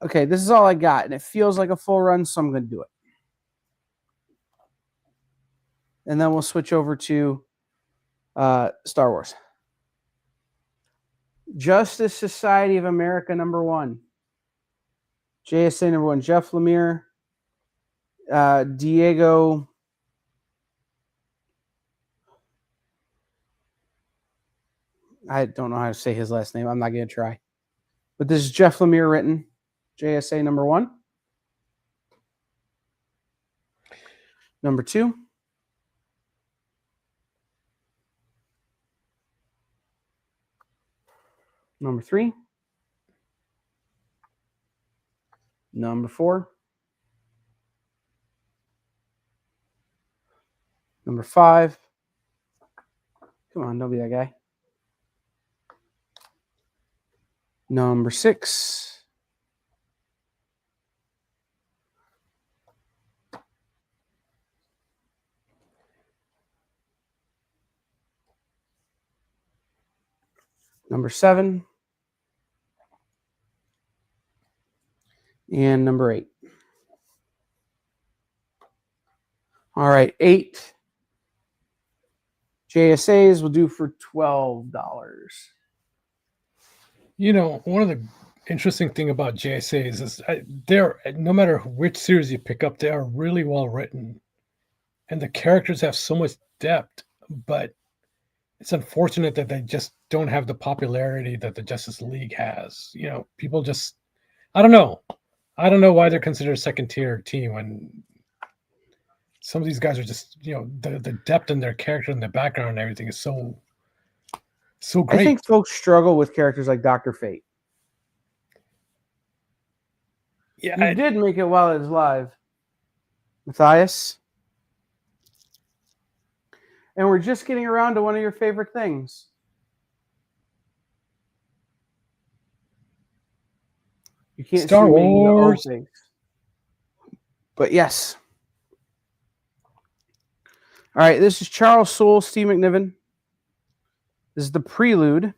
Okay, this is all I got, and it feels like a full run, so I'm going to do it. And then we'll switch over to Star Wars. Justice Society of America #1. JSA #1. Jeff Lemire. Diego. I don't know how to say his last name. I'm not going to try. But this is Jeff Lemire written. JSA #1. #2. #3. #4. #5. Come on, don't be that guy. #6. #7. And #8. All right, 8 JSAs will do for $12. One of the interesting thing about JSAs is they're, no matter which series you pick up, they are really well written, and the characters have so much depth. But it's unfortunate that they just don't have the popularity that the Justice League has. People just, I don't know why they're considered a second tier team when some of these guys are just, the depth in their character and their background and everything is so great. I think folks struggle with characters like Dr. Fate. Yeah, you did make it while it was live, Matthias. And we're just getting around to one of your favorite things. You can't Star see me Wars. things. But yes. All right, this is Charles Soule, Steve McNiven. This is the prelude.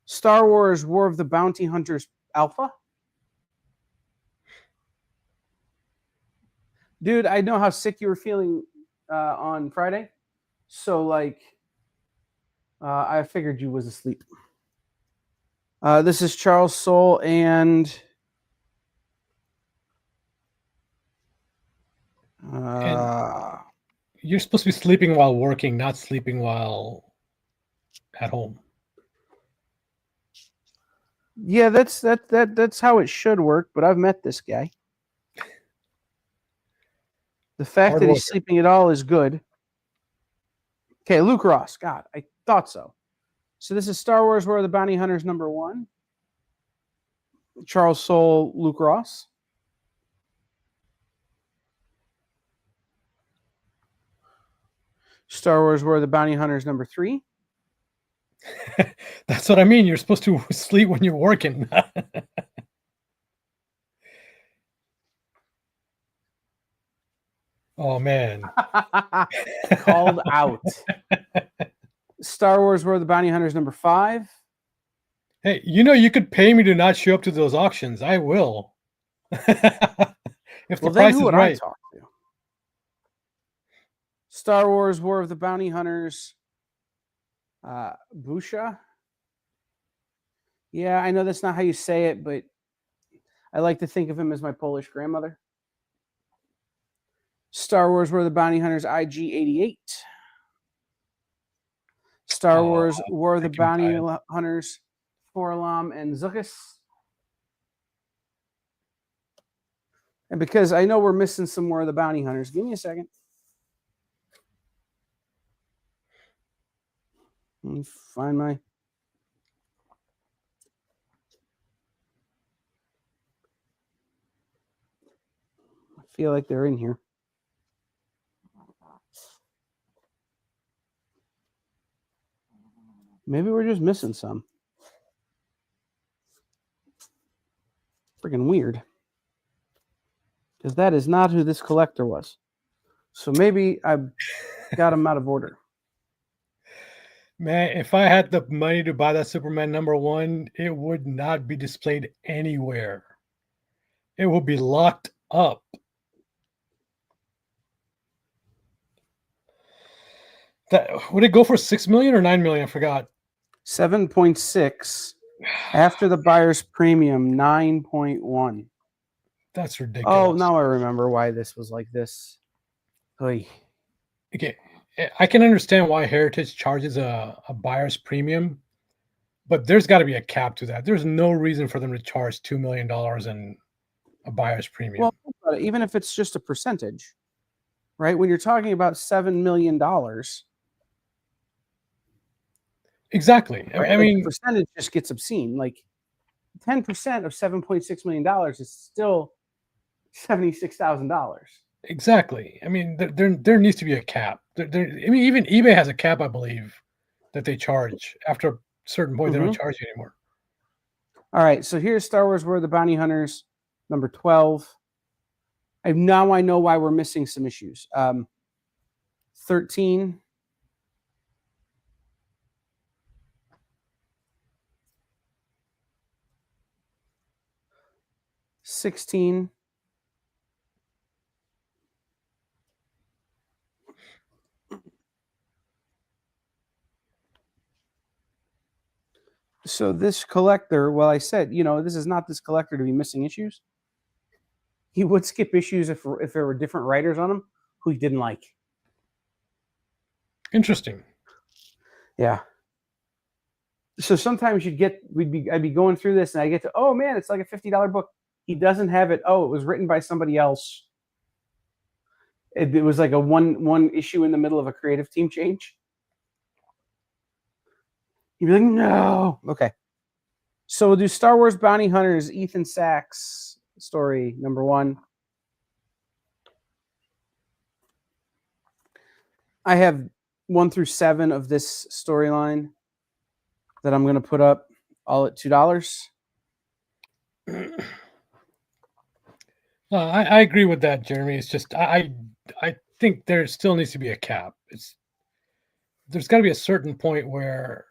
Star Wars War of the Bounty Hunters Alpha. Dude, I know how sick you were feeling on Friday. So, I figured you was asleep. This is Charles Soule and you're supposed to be sleeping while working, not sleeping while at home. Yeah, that's how it should work. But I've met this guy. The fact Hard that he's worker. sleeping at all is good. Okay, Luke Ross. God, I thought so. So this is Star Wars: War of the Bounty Hunters #1. Charles Soule, Luke Ross. Star Wars: War of the Bounty Hunters #3. That's what I mean. You're supposed to sleep when you're working. Oh man. Called out. Star Wars: War of the Bounty Hunters #5. Hey, you could pay me to not show up to those auctions. I will. If the Well, then price who is would I right. talk to? Star Wars: War of the Bounty Hunters. Busha. Yeah, I know that's not how you say it, but I like to think of him as my Polish grandmother. Star Wars: War of the Bounty Hunters IG-88. Star Oh, Wars: War of the freaking Bounty guy. Hunters Forlam and Zuckus. And because I know we're missing some War of the Bounty Hunters, give me a second. Let me find my. I feel like they're in here. Maybe we're just missing some. Freaking weird. Because that is not who this collector was. So maybe I got him out of order. Man, if I had the money to buy that Superman #1, it would not be displayed anywhere. It will be locked up. That would it go for 6 million or 9 million? I forgot. 7.6. After the buyer's premium, 9.1. That's Oh, ridiculous. now I remember why this was like this. Oy. Okay, I can understand why Heritage charges a buyer's premium, but there's got to be a cap to that. There's no reason for them to charge $2 million in a buyer's premium. Well, even if it's just a percentage, right? When you're talking about $7 million, Exactly. right? I Like the mean, percentage just gets obscene. Like 10% of $7.6 million is still $76,000. exactly. I mean, there needs to be a cap. I mean, even eBay has a cap, I believe, that they charge. After a certain point, they don't Mm-hmm. charge you anymore. All right, so here's Star Wars: War of the Bounty Hunters #12. Now I know why we're missing some issues. 13. 16. So this collector, well, I said, this is not this collector to be missing issues. He would skip issues if there were different writers on them who he didn't like. Interesting. Yeah. So sometimes I'd be going through this and I get to, oh man, it's like a $50 book. He doesn't have it. Oh, it was written by somebody else. It was like a one issue in the middle of a creative team change. You'd be like, no. Okay. So we'll do Star Wars Bounty Hunters, Ethan Sachs story #1. I have 1 through 7 of this storyline that I'm going to put up all at $2. I agree with that, Jeremy. It's just I think there still needs to be a cap. There's got to be a certain point where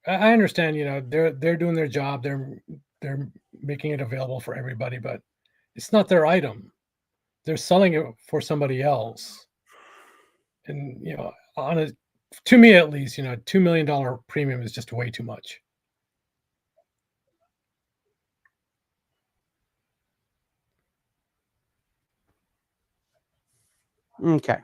I understand, they're doing their job, they're making it available for everybody, but it's not their item. They're selling it for somebody else, and on a to me at least, $2 million premium is just way too much. Okay.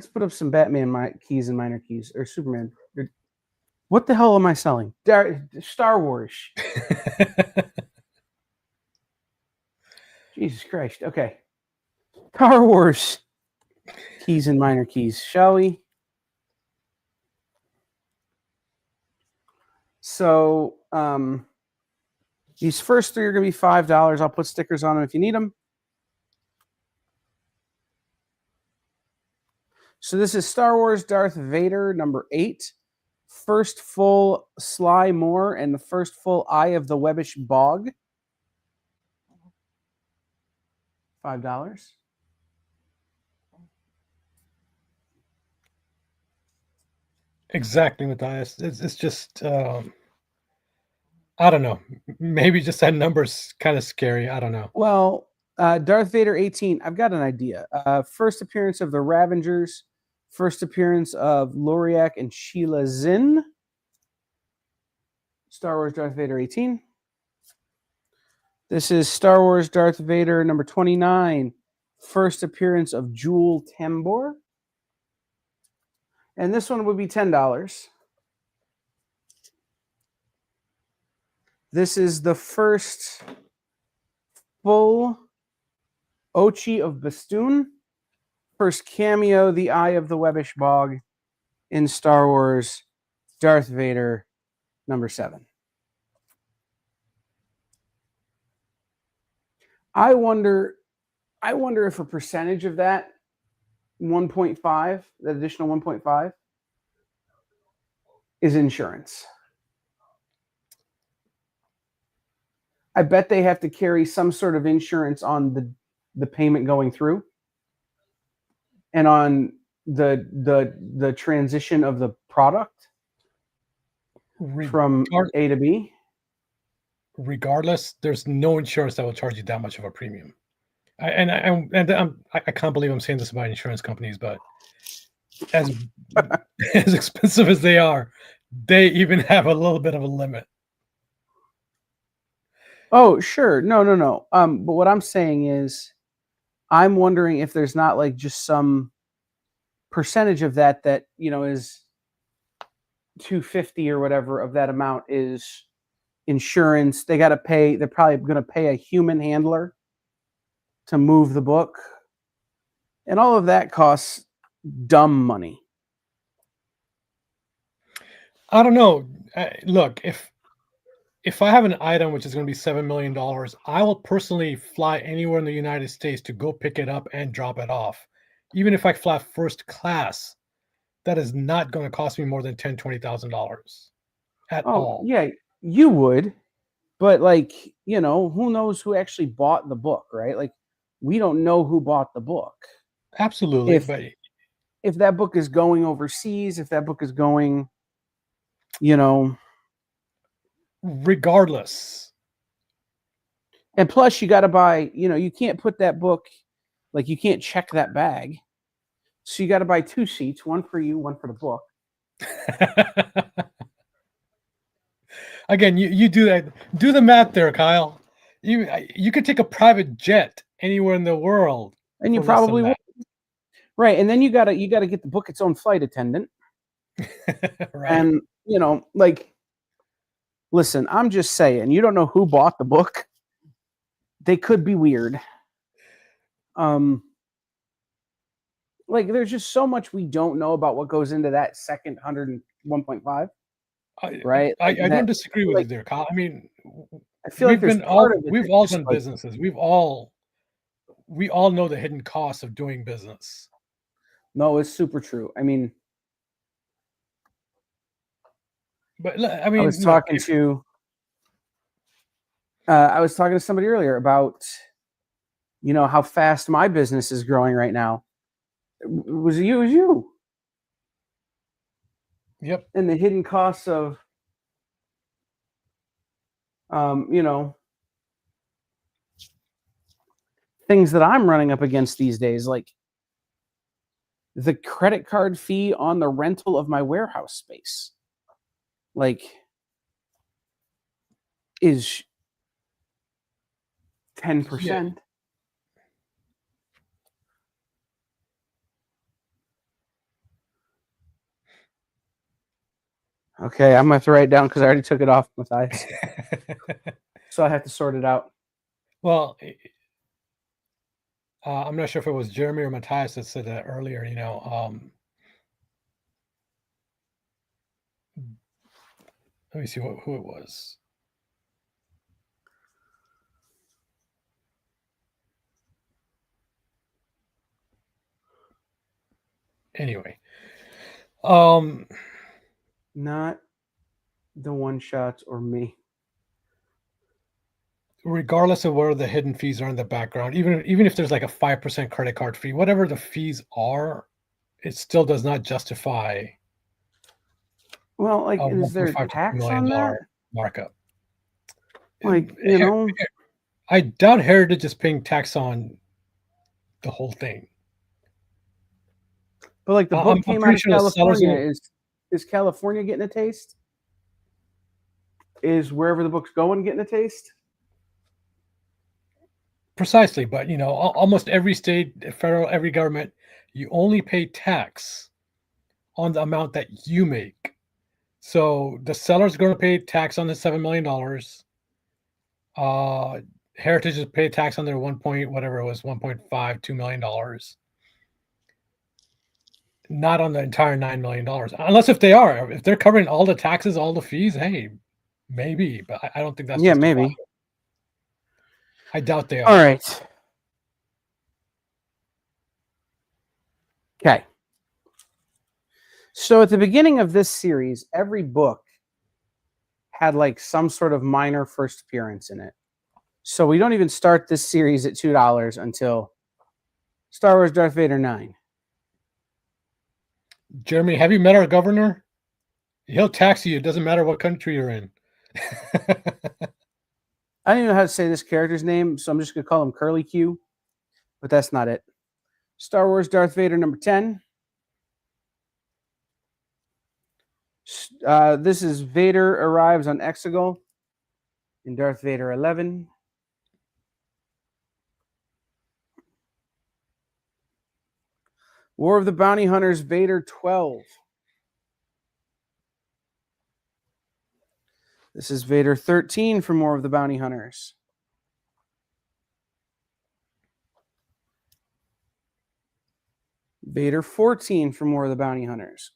Let's put up some Batman keys and minor keys, or Superman. What the hell am I selling? Star Wars. Jesus Christ. Okay. Star Wars keys and minor keys, shall we? So these first three are going to be $5. I'll put stickers on them if you need them. So this is Star Wars Darth Vader number 8. First full Sly Moore and the first full Eye of the Webbish Bog. $5. Exactly, Matthias. It's just I don't know. Maybe just that number's kind of scary. I don't know. Well, Darth Vader 18. I've got an idea. First appearance of the Ravengers. First appearance of Loriak and Sheila Zinn. Star Wars Darth Vader 18. This is Star Wars Darth Vader number 29. First appearance of Jewel Tambor. And this one would be $10. This is the first full Ochi of Bastoon. First cameo, the Eye of the Webbish Bog in Star Wars Darth Vader number 7. I wonder if a percentage of that 1.5, that additional 1.5, is insurance. I bet they have to carry some sort of insurance on the payment going through and on the transition of the product from A to B. Regardless, there's no insurance that will charge you that much of a premium. I can't believe I'm saying this about insurance companies, but as as expensive as they are, they even have a little bit of a limit. Oh, sure. No. But what I'm saying is, I'm wondering if there's not like just some percentage of that is $250 or whatever of that amount is insurance. They got to pay. They're probably going to pay a human handler to move the book, and all of that costs dumb money. I don't know. Look, if I have an item which is going to be $7 million, I will personally fly anywhere in the United States to go pick it up and drop it off. Even if I fly first class, that is not going to cost me more than $10,000-$20,000 at all. Yeah, you would, but who knows who actually bought the book, right? Like, we don't know who bought the book. Absolutely, but if that book is going overseas, if that book is going, regardless. And plus, you got to buy, you can't put that book, like, you can't check that bag. So you got to buy 2 seats, one for you, one for the book. Again, you do that. Do the math there, Kyle. You could take a private jet anywhere in the world, and you probably would. Right, and then you gotta get the book its own flight attendant. Right. And listen, I'm just saying, you don't know who bought the book. They could be weird. There's just so much we don't know about what goes into that second 101.5. Right? I don't disagree with you there, Kyle. I mean, I feel like we've all done businesses. We all know the hidden costs of doing business. No, it's super true. I mean, but I mean, I was talking to somebody earlier about, how fast my business is growing right now. Was it you? Yep. And the hidden costs of, things that I'm running up against these days, like the credit card fee on the rental of my warehouse space, is 10%. Yeah. Okay, I'm gonna have to write it down because I already took it off, Matthias. So I have to sort it out. Well, I'm not sure if it was Jeremy or Matthias that said that earlier. Let me see who it was. Anyway, Not the one shots or me. regardless of where the hidden fees are in the background, even if there's like a 5% credit card fee, whatever the fees are, it still does not justify Well, like, a is there 1.5 to $2 tax million on that? markup. Like, I doubt Heritage is paying tax on the whole thing. but like the book I'm came out pretty of sure the sellers. California. Is California getting a taste? Is wherever the book's going getting a taste? Precisely, but almost every state, federal, every government, you only pay tax on the amount that you make. So the seller's going to pay tax on the $7 million. Heritage is pay tax on their 1 point whatever it was, 1.5, $2 million. Not on the entire $9 million, unless if they're covering all the taxes, all the fees. Hey, maybe, but I don't think that's Yeah, justifiable. maybe. I doubt they All are. right. Okay. So at the beginning of this series, every book had like some sort of minor first appearance in it. So we don't even start this series at $2 until Star Wars Darth Vader 9. Jeremy, have you met our governor? He'll tax you. It doesn't matter what country you're in. I don't even know how to say this character's name, so I'm just going to call him Curly Q, but that's not it. Star Wars Darth Vader number 10. This is Vader arrives on Exegol in Darth Vader 11. War of the Bounty Hunters Vader 12. This is Vader 13 from War of the Bounty Hunters. Vader 14 from War of the Bounty Hunters.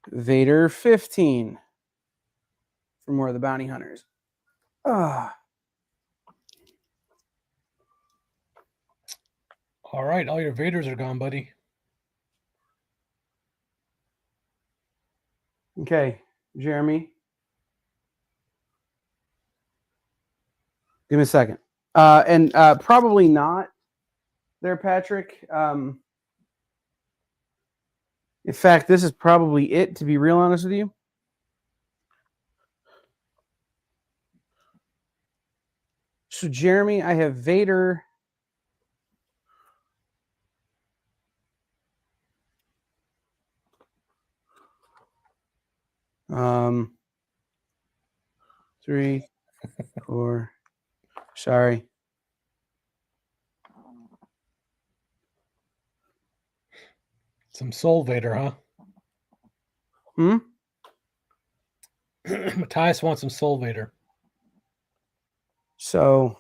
Vader 15 from War of the Bounty Hunters. All right, all your Vaders are gone, buddy. Okay, Jeremy. Give me a second. And probably not there, Patrick. In fact, this is probably it, to be real honest with you. So, Jeremy, I have Vader. Three, 4. Sorry. Some Soul Vader, huh? Matthias wants some Soul Vader. So,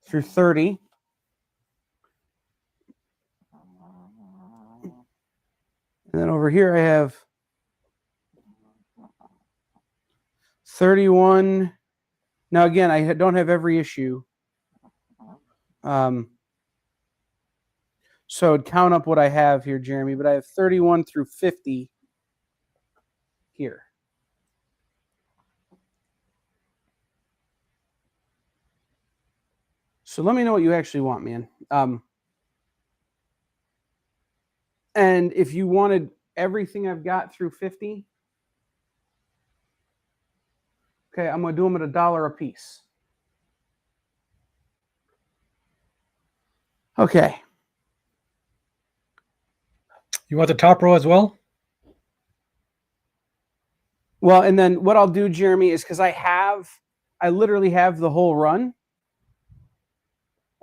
through 30. And then over here I have 31. Now, again, I don't have every issue. So I'd count up what I have here, Jeremy, but I have 31 through 50 here. So let me know what you actually want, man. And if you wanted everything I've got through 50, okay, I'm going to do them at $1 a piece. Okay. You want the top row as well? Well, and then what I'll do, Jeremy, is because I literally have the whole run.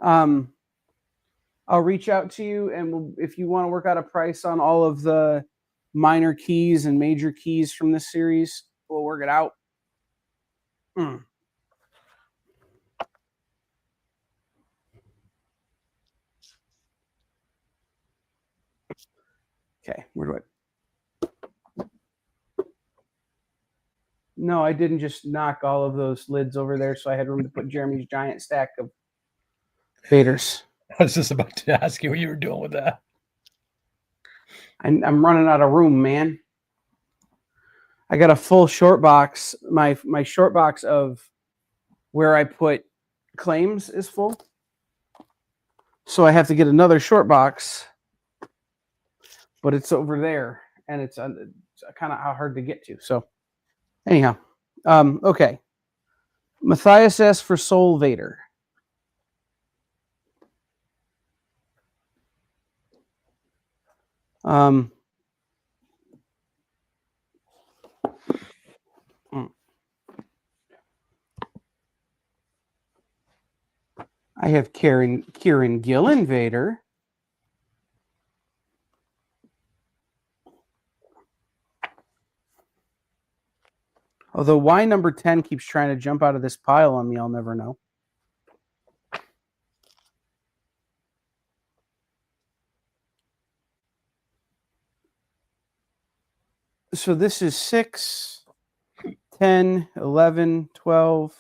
I'll reach out to you, and if you want to work out a price on all of the minor keys and major keys from this series. We'll work it out. Okay, where do I? No, I didn't just knock all of those lids over there, so I had room to put Jeremy's giant stack of Vaders. I was just about to ask you what you were doing with that. I'm running out of room, man. I got a full short box. My short box of where I put claims is full. So I have to get another short box, but it's over there, and it's kind of hard to get to. So anyhow, okay. Matthias S for Soul Vader. I have Kieran Gillen Vader. Although why number 10 keeps trying to jump out of this pile on me, I'll never know. So this is 6, 10, 11, 12,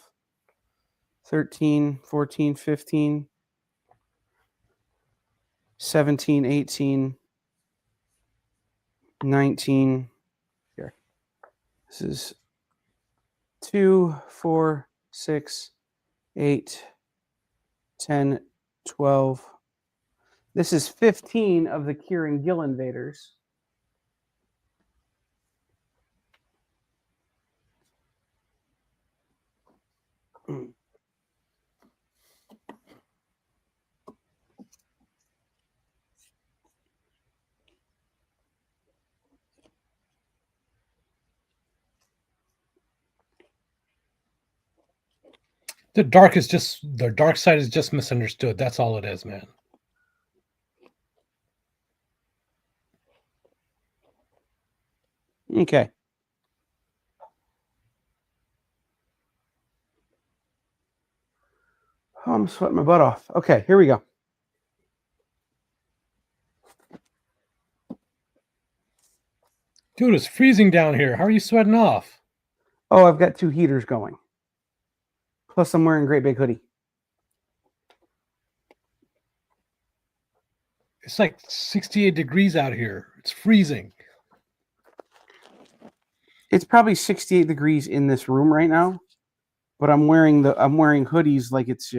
13, 14, 15, 17, 18, 19. Here. This is 2, 4, 6, 8, 10, 12. This is 15 of the Kieran Gillen Vaders. The dark side is just misunderstood. That's all it is, man. Okay. Oh, I'm sweating my butt off. Okay, here we go. Dude, it's freezing down here. How are you sweating off? Oh, I've got 2 heaters going. Plus, I'm wearing a great big hoodie. It's like 68 degrees out here. It's freezing. It's probably 68 degrees in this room right now, but I'm wearing hoodies like it's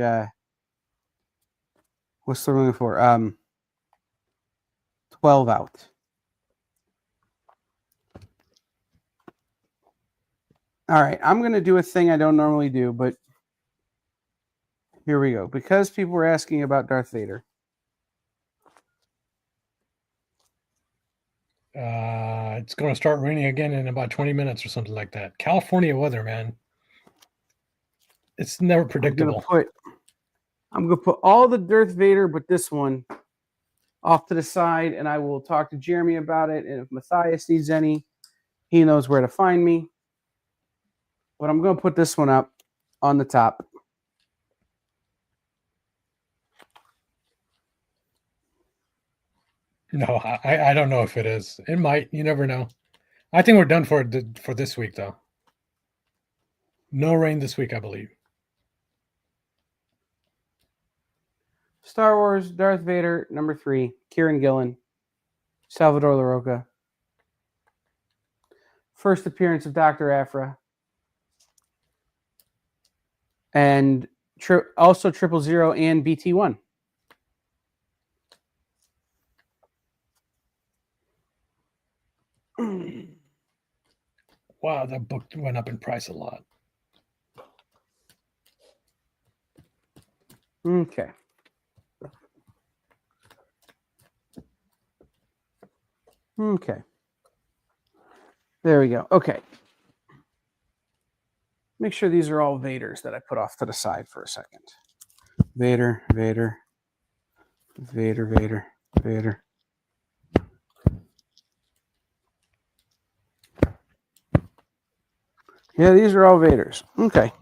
what's the room for? 12 out. All right, I'm going to do a thing I don't normally do, but here we go. Because people were asking about Darth Vader. It's going to start raining again in about 20 minutes or something like that. California weather, man. It's never predictable. I'm going to put all the Darth Vader, but this one off to the side, and I will talk to Jeremy about it. And if Matthias needs any, he knows where to find me. But I'm going to put this one up on the top. No, I don't know if it is. It might. You never know. I think we're done for this week, though. No rain this week, I believe. Star Wars, Darth Vader, number 3, Kieran Gillen, Salvador LaRocca. First appearance of Dr. Aphra. And also 000 and BT1. Wow, that book went up in price a lot. Okay. Okay. There we go. Okay. Make sure these are all Vaders that I put off to the side for a second. Vader, Vader, Vader, Vader, Vader. Yeah, these are all Vaders. Okay.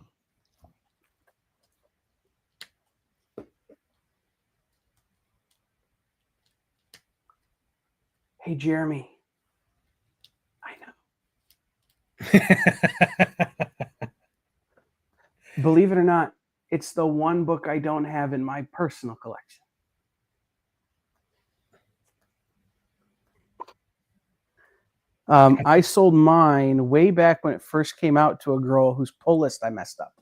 Hey, Jeremy. I know. Believe it or not, it's the one book I don't have in my personal collection. I sold mine way back when it first came out to a girl whose pull list I messed up.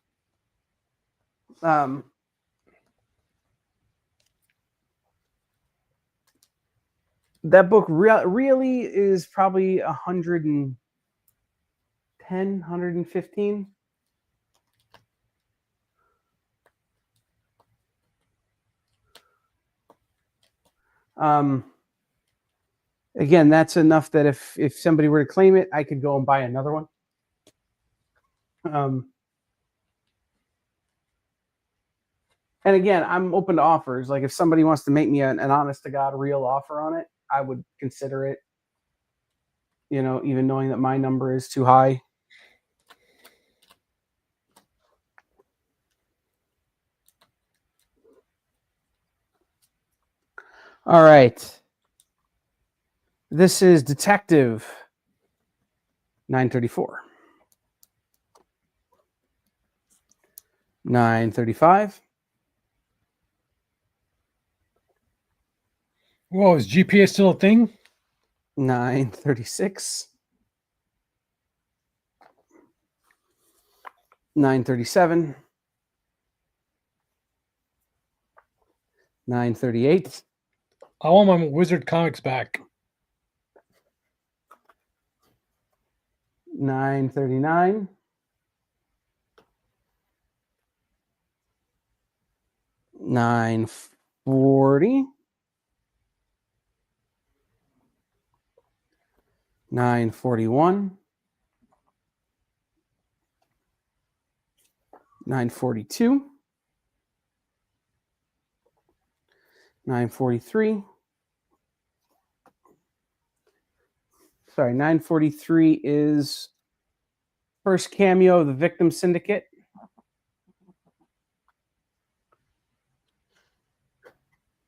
That book really is probably 110, 115. Again, that's enough that if somebody were to claim it, I could go and buy another one. And again, I'm open to offers. Like if somebody wants to make me an honest to God real offer on it, I would consider it. You know, even knowing that my number is too high. All right. This is Detective 934. 935. Whoa, is GPA still a thing? 936. 937. 938. I want my Wizard comics back. 939. 940. 941. 942. 943. Sorry, 943 is first cameo of the Victim Syndicate.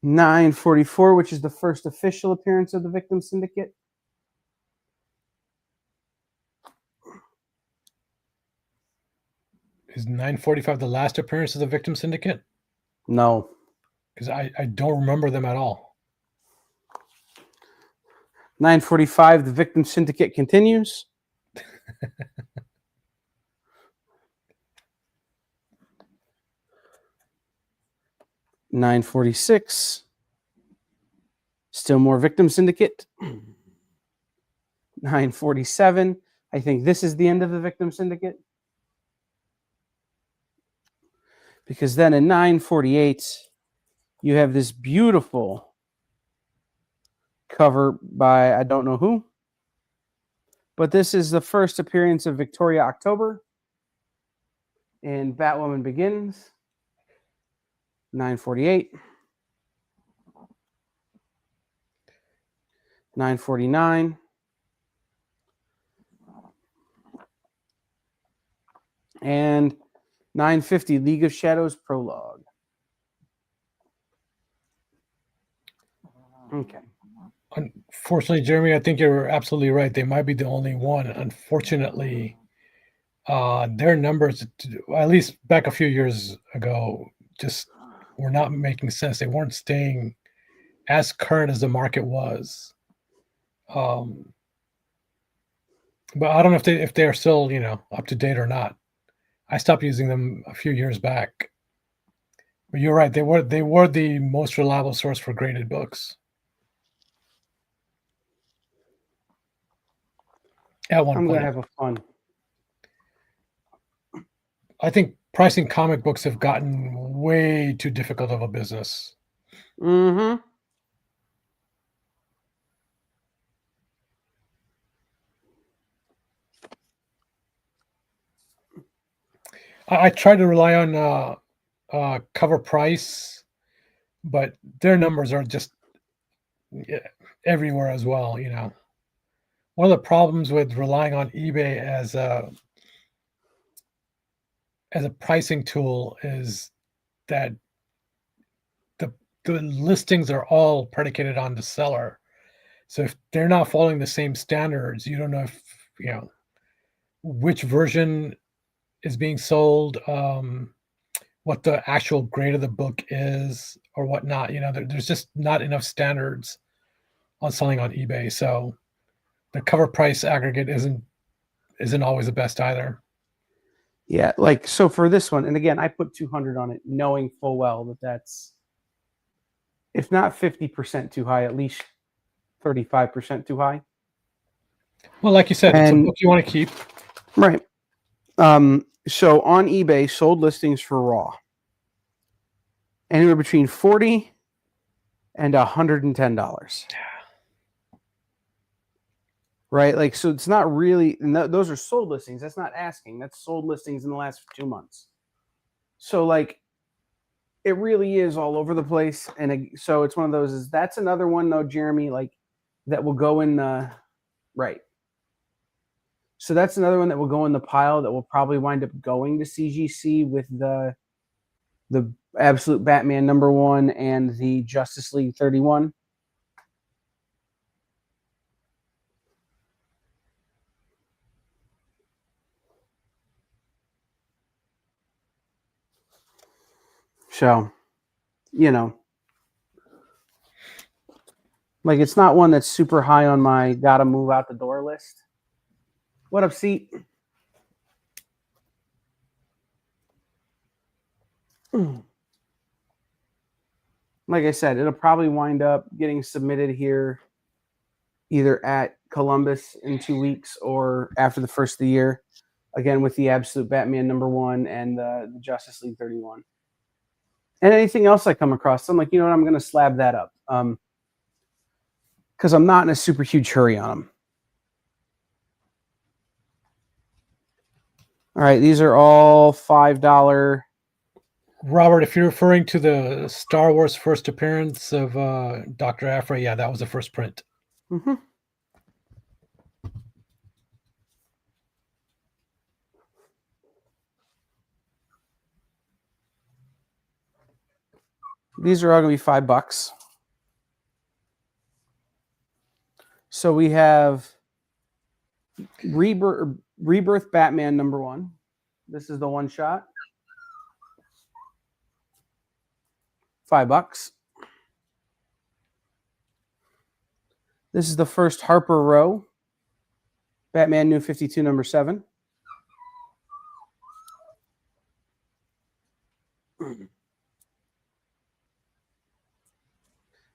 944, which is the first official appearance of the Victim Syndicate. Is 945 the last appearance of the Victim Syndicate? No. Because I don't remember them at all. 945, the Victim Syndicate continues. $946. Still more Victim Syndicate. $947. I think this is the end of the Victim Syndicate. Because then in $948, you have this beautiful cover by I don't know who. But this is the first appearance of Victoria October in Batwoman Begins. $948. $949. And $950, League of Shadows Prologue. Okay. Unfortunately, Jeremy, I think you're absolutely right. They might be the only one. Unfortunately, their numbers, at least back a few years ago, just were not making sense. They weren't staying as current as the market was. But I don't know if they are still up to date or not. I stopped using them a few years back. But you're right. They were the most reliable source for graded books at one I'm point. going to have a fun. I think pricing comic books have gotten way too difficult of a business. Mm-hmm. I try to rely on cover price, but their numbers are just everywhere as well. One of the problems with relying on eBay as as a pricing tool is that the listings are all predicated on the seller. So if they're not following the same standards, you don't know if which version is being sold, what the actual grade of the book is, or whatnot. There's just not enough standards on selling on eBay. So the cover price aggregate isn't always the best either. Yeah, like so for this one, and again, I put 200 on it, knowing full well that that's, if not 50% too high, at least 35% too high. Well, like you said, it's a book you want to keep. Right. So on eBay, sold listings for raw anywhere between $40 and $110. Right? Like, so it's not really, and those are sold listings. That's not asking. That's sold listings in the last 2 months. So like, it really is all over the place. And so it's one of those, that's another one though, Jeremy, like that will go in the, right. So that's another one that will go in the pile that will probably wind up going to CGC with the Absolute Batman #1 and the Justice League 31. So, like it's not one that's super high on my gotta move out the door list. What up, Seat? Like I said, it'll probably wind up getting submitted here either at Columbus in 2 weeks or after the first of the year. Again, with the Absolute Batman #1 and the Justice League 31. And anything else I come across, I'm like, you know what, I'm going to slab that up. Because I'm not in a super huge hurry on them. All right, these are all $5. Robert, if you're referring to the Star Wars first appearance of Dr. Aphra, yeah, that was the first print. Mm-hmm. These are all going to be $5. So we have Rebirth Batman #1. This is the one shot. $5. This is the first Harper Row Batman New 52 #7.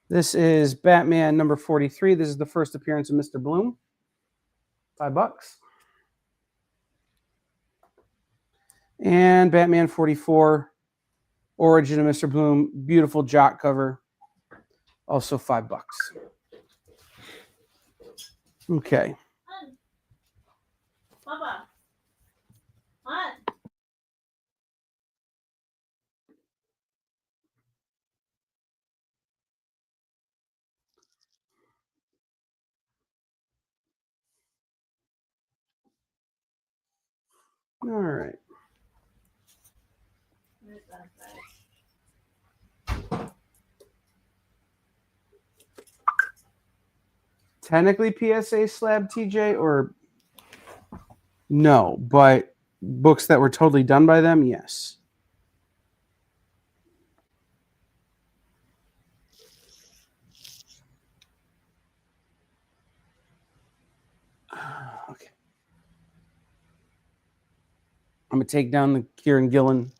This is Batman #43. This is the first appearance of Mr. Bloom. $5. And Batman 44, Origin of Mr. Bloom. Beautiful jock cover. Also $5. Okay. Papa. What? All right. Technically PSA slab, TJ, or no, but books that were totally done by them, yes. Okay. I'm going to take down the Kieran Gillen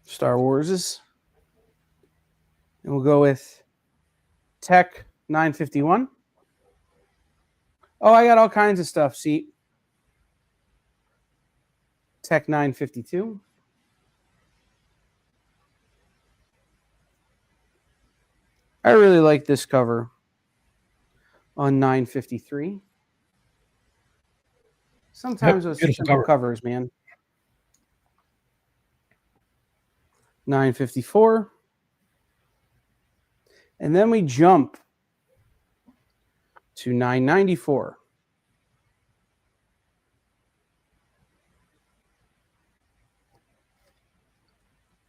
Star Warses. And we'll go with Tech 951. Oh, I got all kinds of stuff. See, Tech 952. I really like this cover on 953. Sometimes those simple covers, man. 954. And then we jump to 994.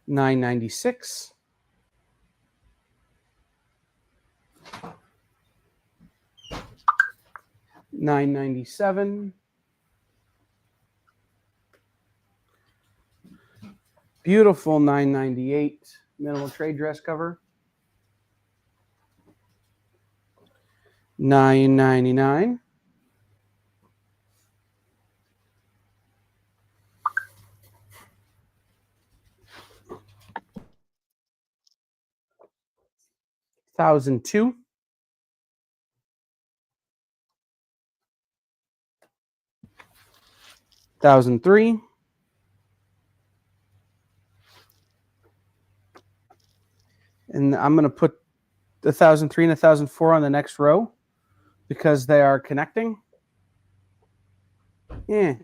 $9.96. $9.97. Beautiful $9.98 minimal trade dress cover. $9.99. $1,002. $1,003. And I'm going to put the 1,003 and 1,004 on the next row because they are connecting. Yeah.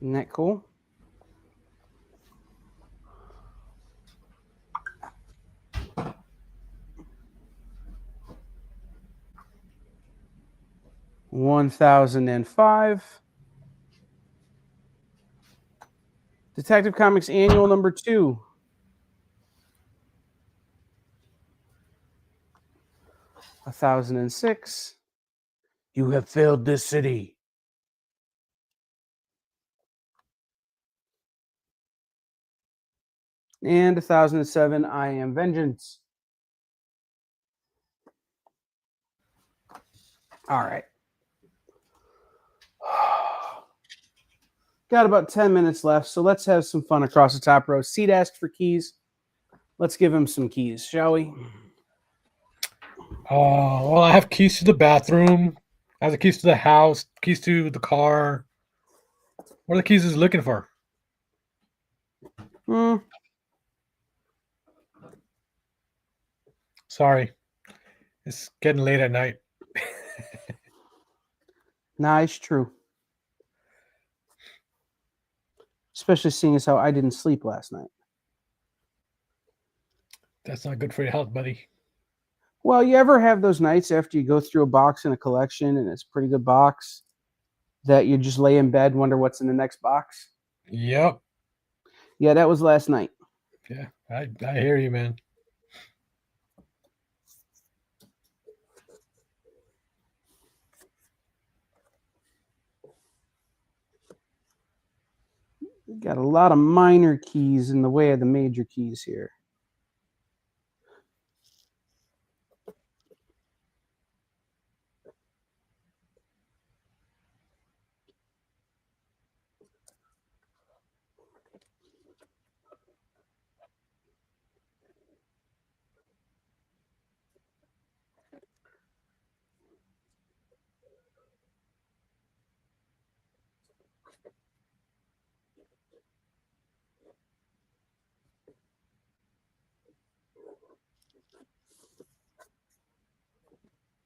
Isn't that cool? $1,005. Detective Comics Annual number 2. $1,006. You have failed this city. And 1,007. I Am Vengeance. All right. Got about 10 minutes left, so let's have some fun across the top row. Seed asked for keys. Let's give him some keys, shall we? Well, I have keys to the bathroom. I have the keys to the house, keys to the car. What are the keys he's looking for? Sorry. It's getting late at night. Nice, true. Especially seeing as how I didn't sleep last night. That's not good for your health, buddy. Well, you ever have those nights after you go through a box in a collection and it's a pretty good box that you just lay in bed, wonder what's in the next box? Yep. Yeah, that was last night. Yeah, I hear you, man. Got a lot of minor keys in the way of the major keys here.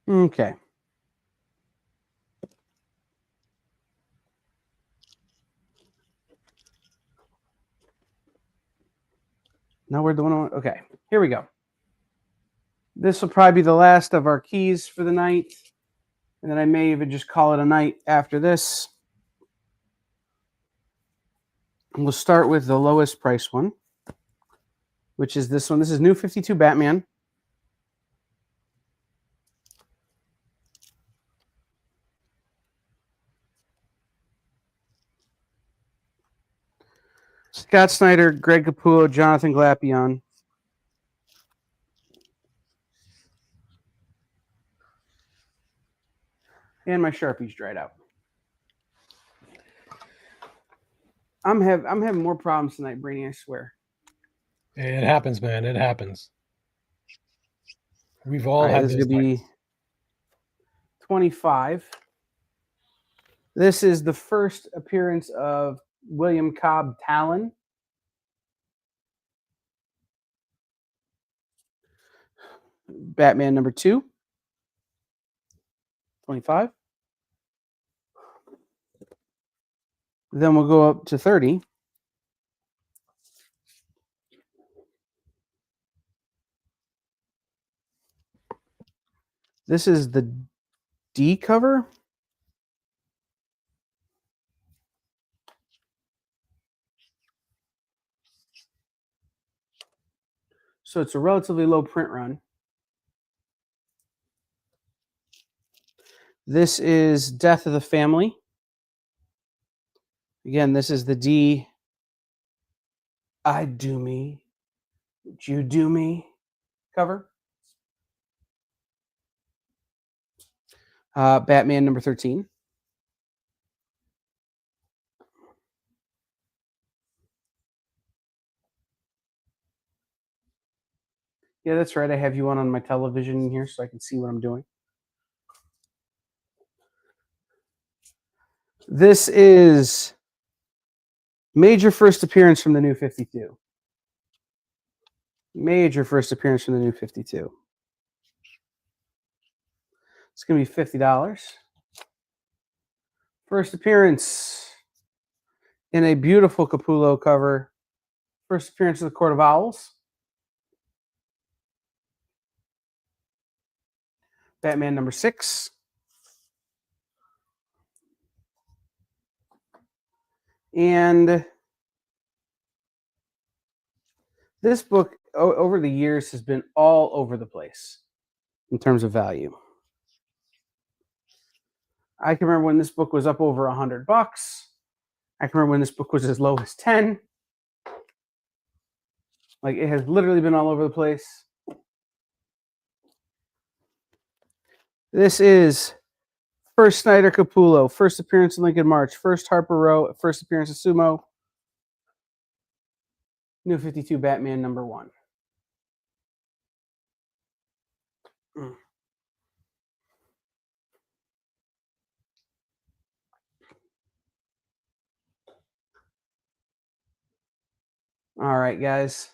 Okay. Now we're the one. Okay, here we go. This will probably be the last of our keys for the night. And then I may even just call it a night after this. And we'll start with the lowest price one, which is this one. This is New 52 Batman. Scott Snyder, Greg Capullo, Jonathan Glapion. And my Sharpie's dried out. I'm having more problems tonight, Brainy, I swear. It happens, man. It happens. We've all All right, had this is this. going to be 25. This is the first appearance of William Cobb Talon. Batman number 2. 25. Then we'll go up to 30. This is the D cover. So it's a relatively low print run. This is Death of the Family. Again, this is the D. I do me. You do me cover. Batman number 13. Yeah, that's right. I have you on my television here so I can see what I'm doing. This is major first appearance from the New 52. Major first appearance from the New 52. It's going to be $50. First appearance in a beautiful Capullo cover. First appearance of the Court of Owls. Batman number 6. And this book, over the years, has been all over the place in terms of value. I can remember when this book was up over $100. I can remember when this book was as low as 10. Like, it has literally been all over the place. This is first Snyder Capullo, first appearance in Lincoln March, first Harper Row, first appearance of Sumo. New 52 Batman number 1. All right, guys.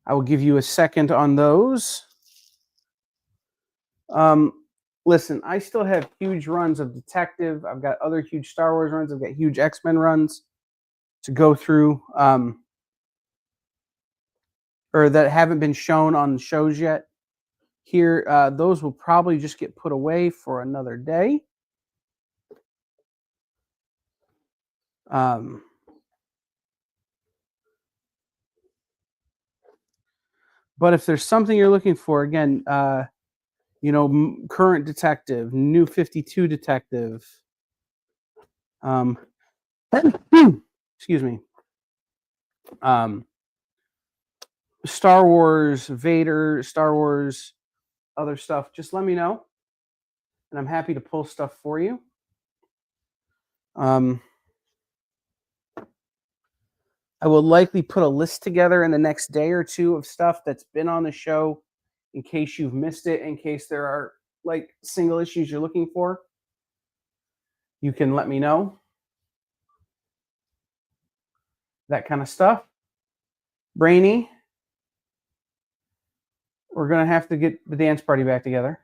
I will give you a second on those. Listen, I still have huge runs of Detective. I've got other huge Star Wars runs. I've got huge X-Men runs to go through, or that haven't been shown on the shows yet. Here, those will probably just get put away for another day. But if there's something you're looking for, again, current Detective, New 52 Detective, excuse me, Star Wars, Vader, Star Wars, other stuff, just let me know, and I'm happy to pull stuff for you. I will likely put a list together in the next day or two of stuff that's been on the show in case you've missed it, in case there are like single issues you're looking for. You can let me know. That kind of stuff. Brainy, we're going to have to get the dance party back together.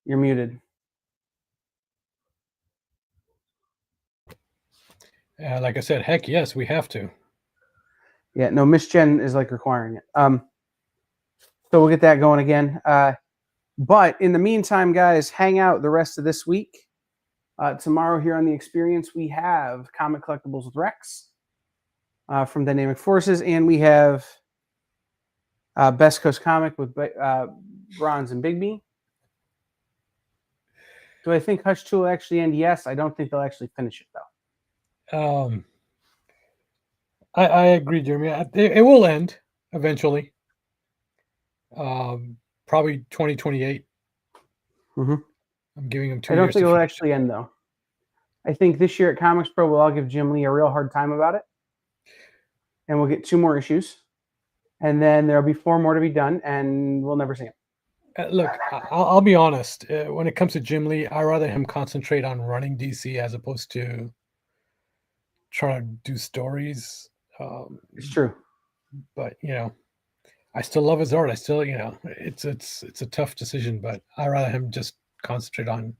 You're muted. Like I said, heck yes, we have to. Yeah, no, Miss Jen is like requiring it. So we'll get that going again. But in the meantime, guys, hang out the rest of this week. Tomorrow here on The Experience, we have Comic Collectibles with Rex from Dynamic Forces, and we have Best Coast Comic with Bronze and Bigby. Do I think Hush 2 will actually end? Yes. I don't think they'll actually finish it, though. I agree, Jeremy. It will end eventually. Probably 2028. Mm-hmm. I'm giving him 2 I years. don't think it'll actually end, though. I think this year at Comics Pro, we'll all give Jim Lee a real hard time about it. And we'll get 2 more issues. And then there'll be 4 more to be done, and we'll never see him. Look, I'll be honest. When it comes to Jim Lee, I'd rather him concentrate on running DC as opposed to trying to do stories. It's true. But, I still love his art. I still, it's a tough decision, but I'd rather him just concentrate on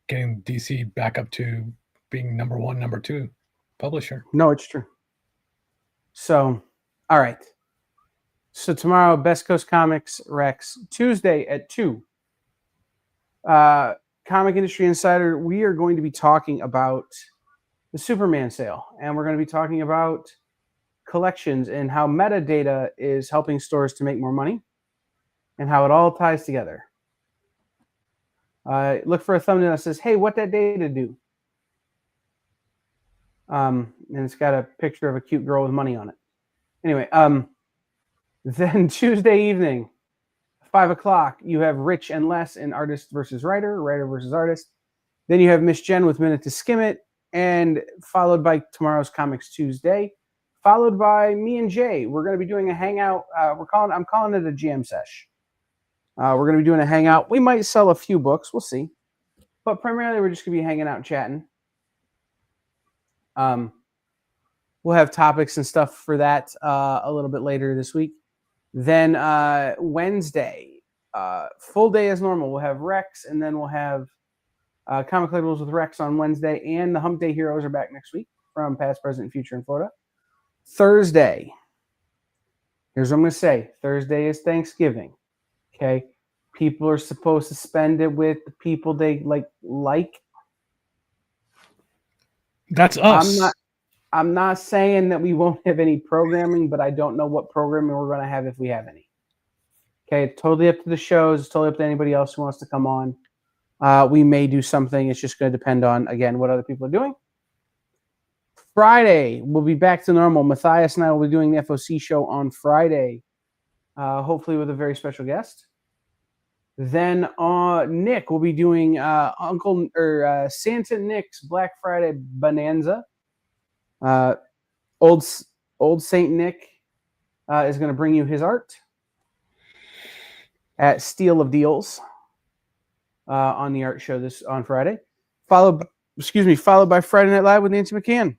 getting DC back up to being number 1, number 2 publisher. No, it's true. So, all right. So tomorrow, Best Coast Comics, Rex. Tuesday at 2. Comic Industry Insider, we are going to be talking about the Superman sale. And we're going to be talking about collections and how metadata is helping stores to make more money and how it all ties together. Look for a thumbnail that says, hey, what that data do? And it's got a picture of a cute girl with money on it. Anyway, then Tuesday evening, 5 o'clock, you have Rich and Les in Artist versus Writer, Writer versus Artist. Then you have Miss Jen with Minute to Skim It, and followed by tomorrow's Comics Tuesday, followed by me and Jay. We're going to be doing a hangout. I'm calling it a jam sesh. We're going to be doing a hangout. We might sell a few books. We'll see. But primarily, we're just going to be hanging out and chatting. We'll have topics and stuff for that a little bit later this week. Then Wednesday, full day as normal. We'll have Rex, and then we'll have Comic Collectibles with Rex on Wednesday, and the Hump Day Heroes are back next week from Past, Present, and Future in Florida. Thursday, here's what I'm going to say. Thursday is Thanksgiving, okay? People are supposed to spend it with the people they like. That's us. I'm not saying that we won't have any programming, but I don't know what programming we're going to have if we have any. Okay, it's totally up to the shows. It's totally up to anybody else who wants to come on. We may do something. It's just going to depend on, again, what other people are doing. Friday, we'll be back to normal. Matthias and I will be doing the FOC show on Friday, hopefully with a very special guest. Then Nick will be doing Santa Nick's Black Friday Bonanza. Old Saint Nick is going to bring you his art at Steel of Deals on the art show on Friday. Followed by Friday Night Live with Nancy McCann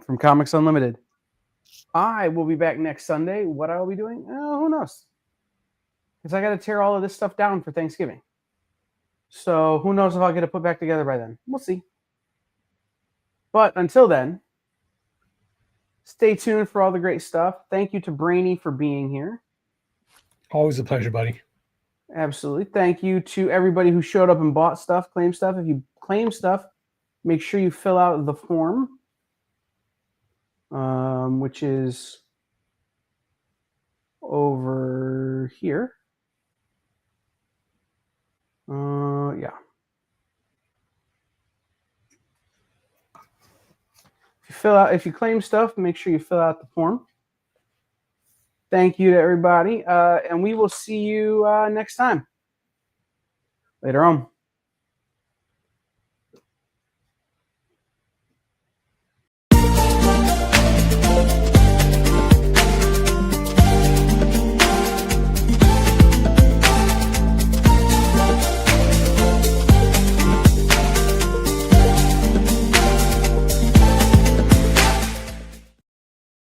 from Comics Unlimited. I will be back next Sunday. What I will be doing, who knows? Because I got to tear all of this stuff down for Thanksgiving. So who knows if I'll get it put back together by then. We'll see. But until then, stay tuned for all the great stuff. Thank you to Brainy for being here. Always a pleasure, buddy. Absolutely. Thank you to everybody who showed up and bought stuff, claimed stuff. If you claim stuff, make sure you fill out the form, which is over here. Yeah. If you claim stuff, make sure you fill out the form. Thank you to everybody, and we will see you next time. Later on.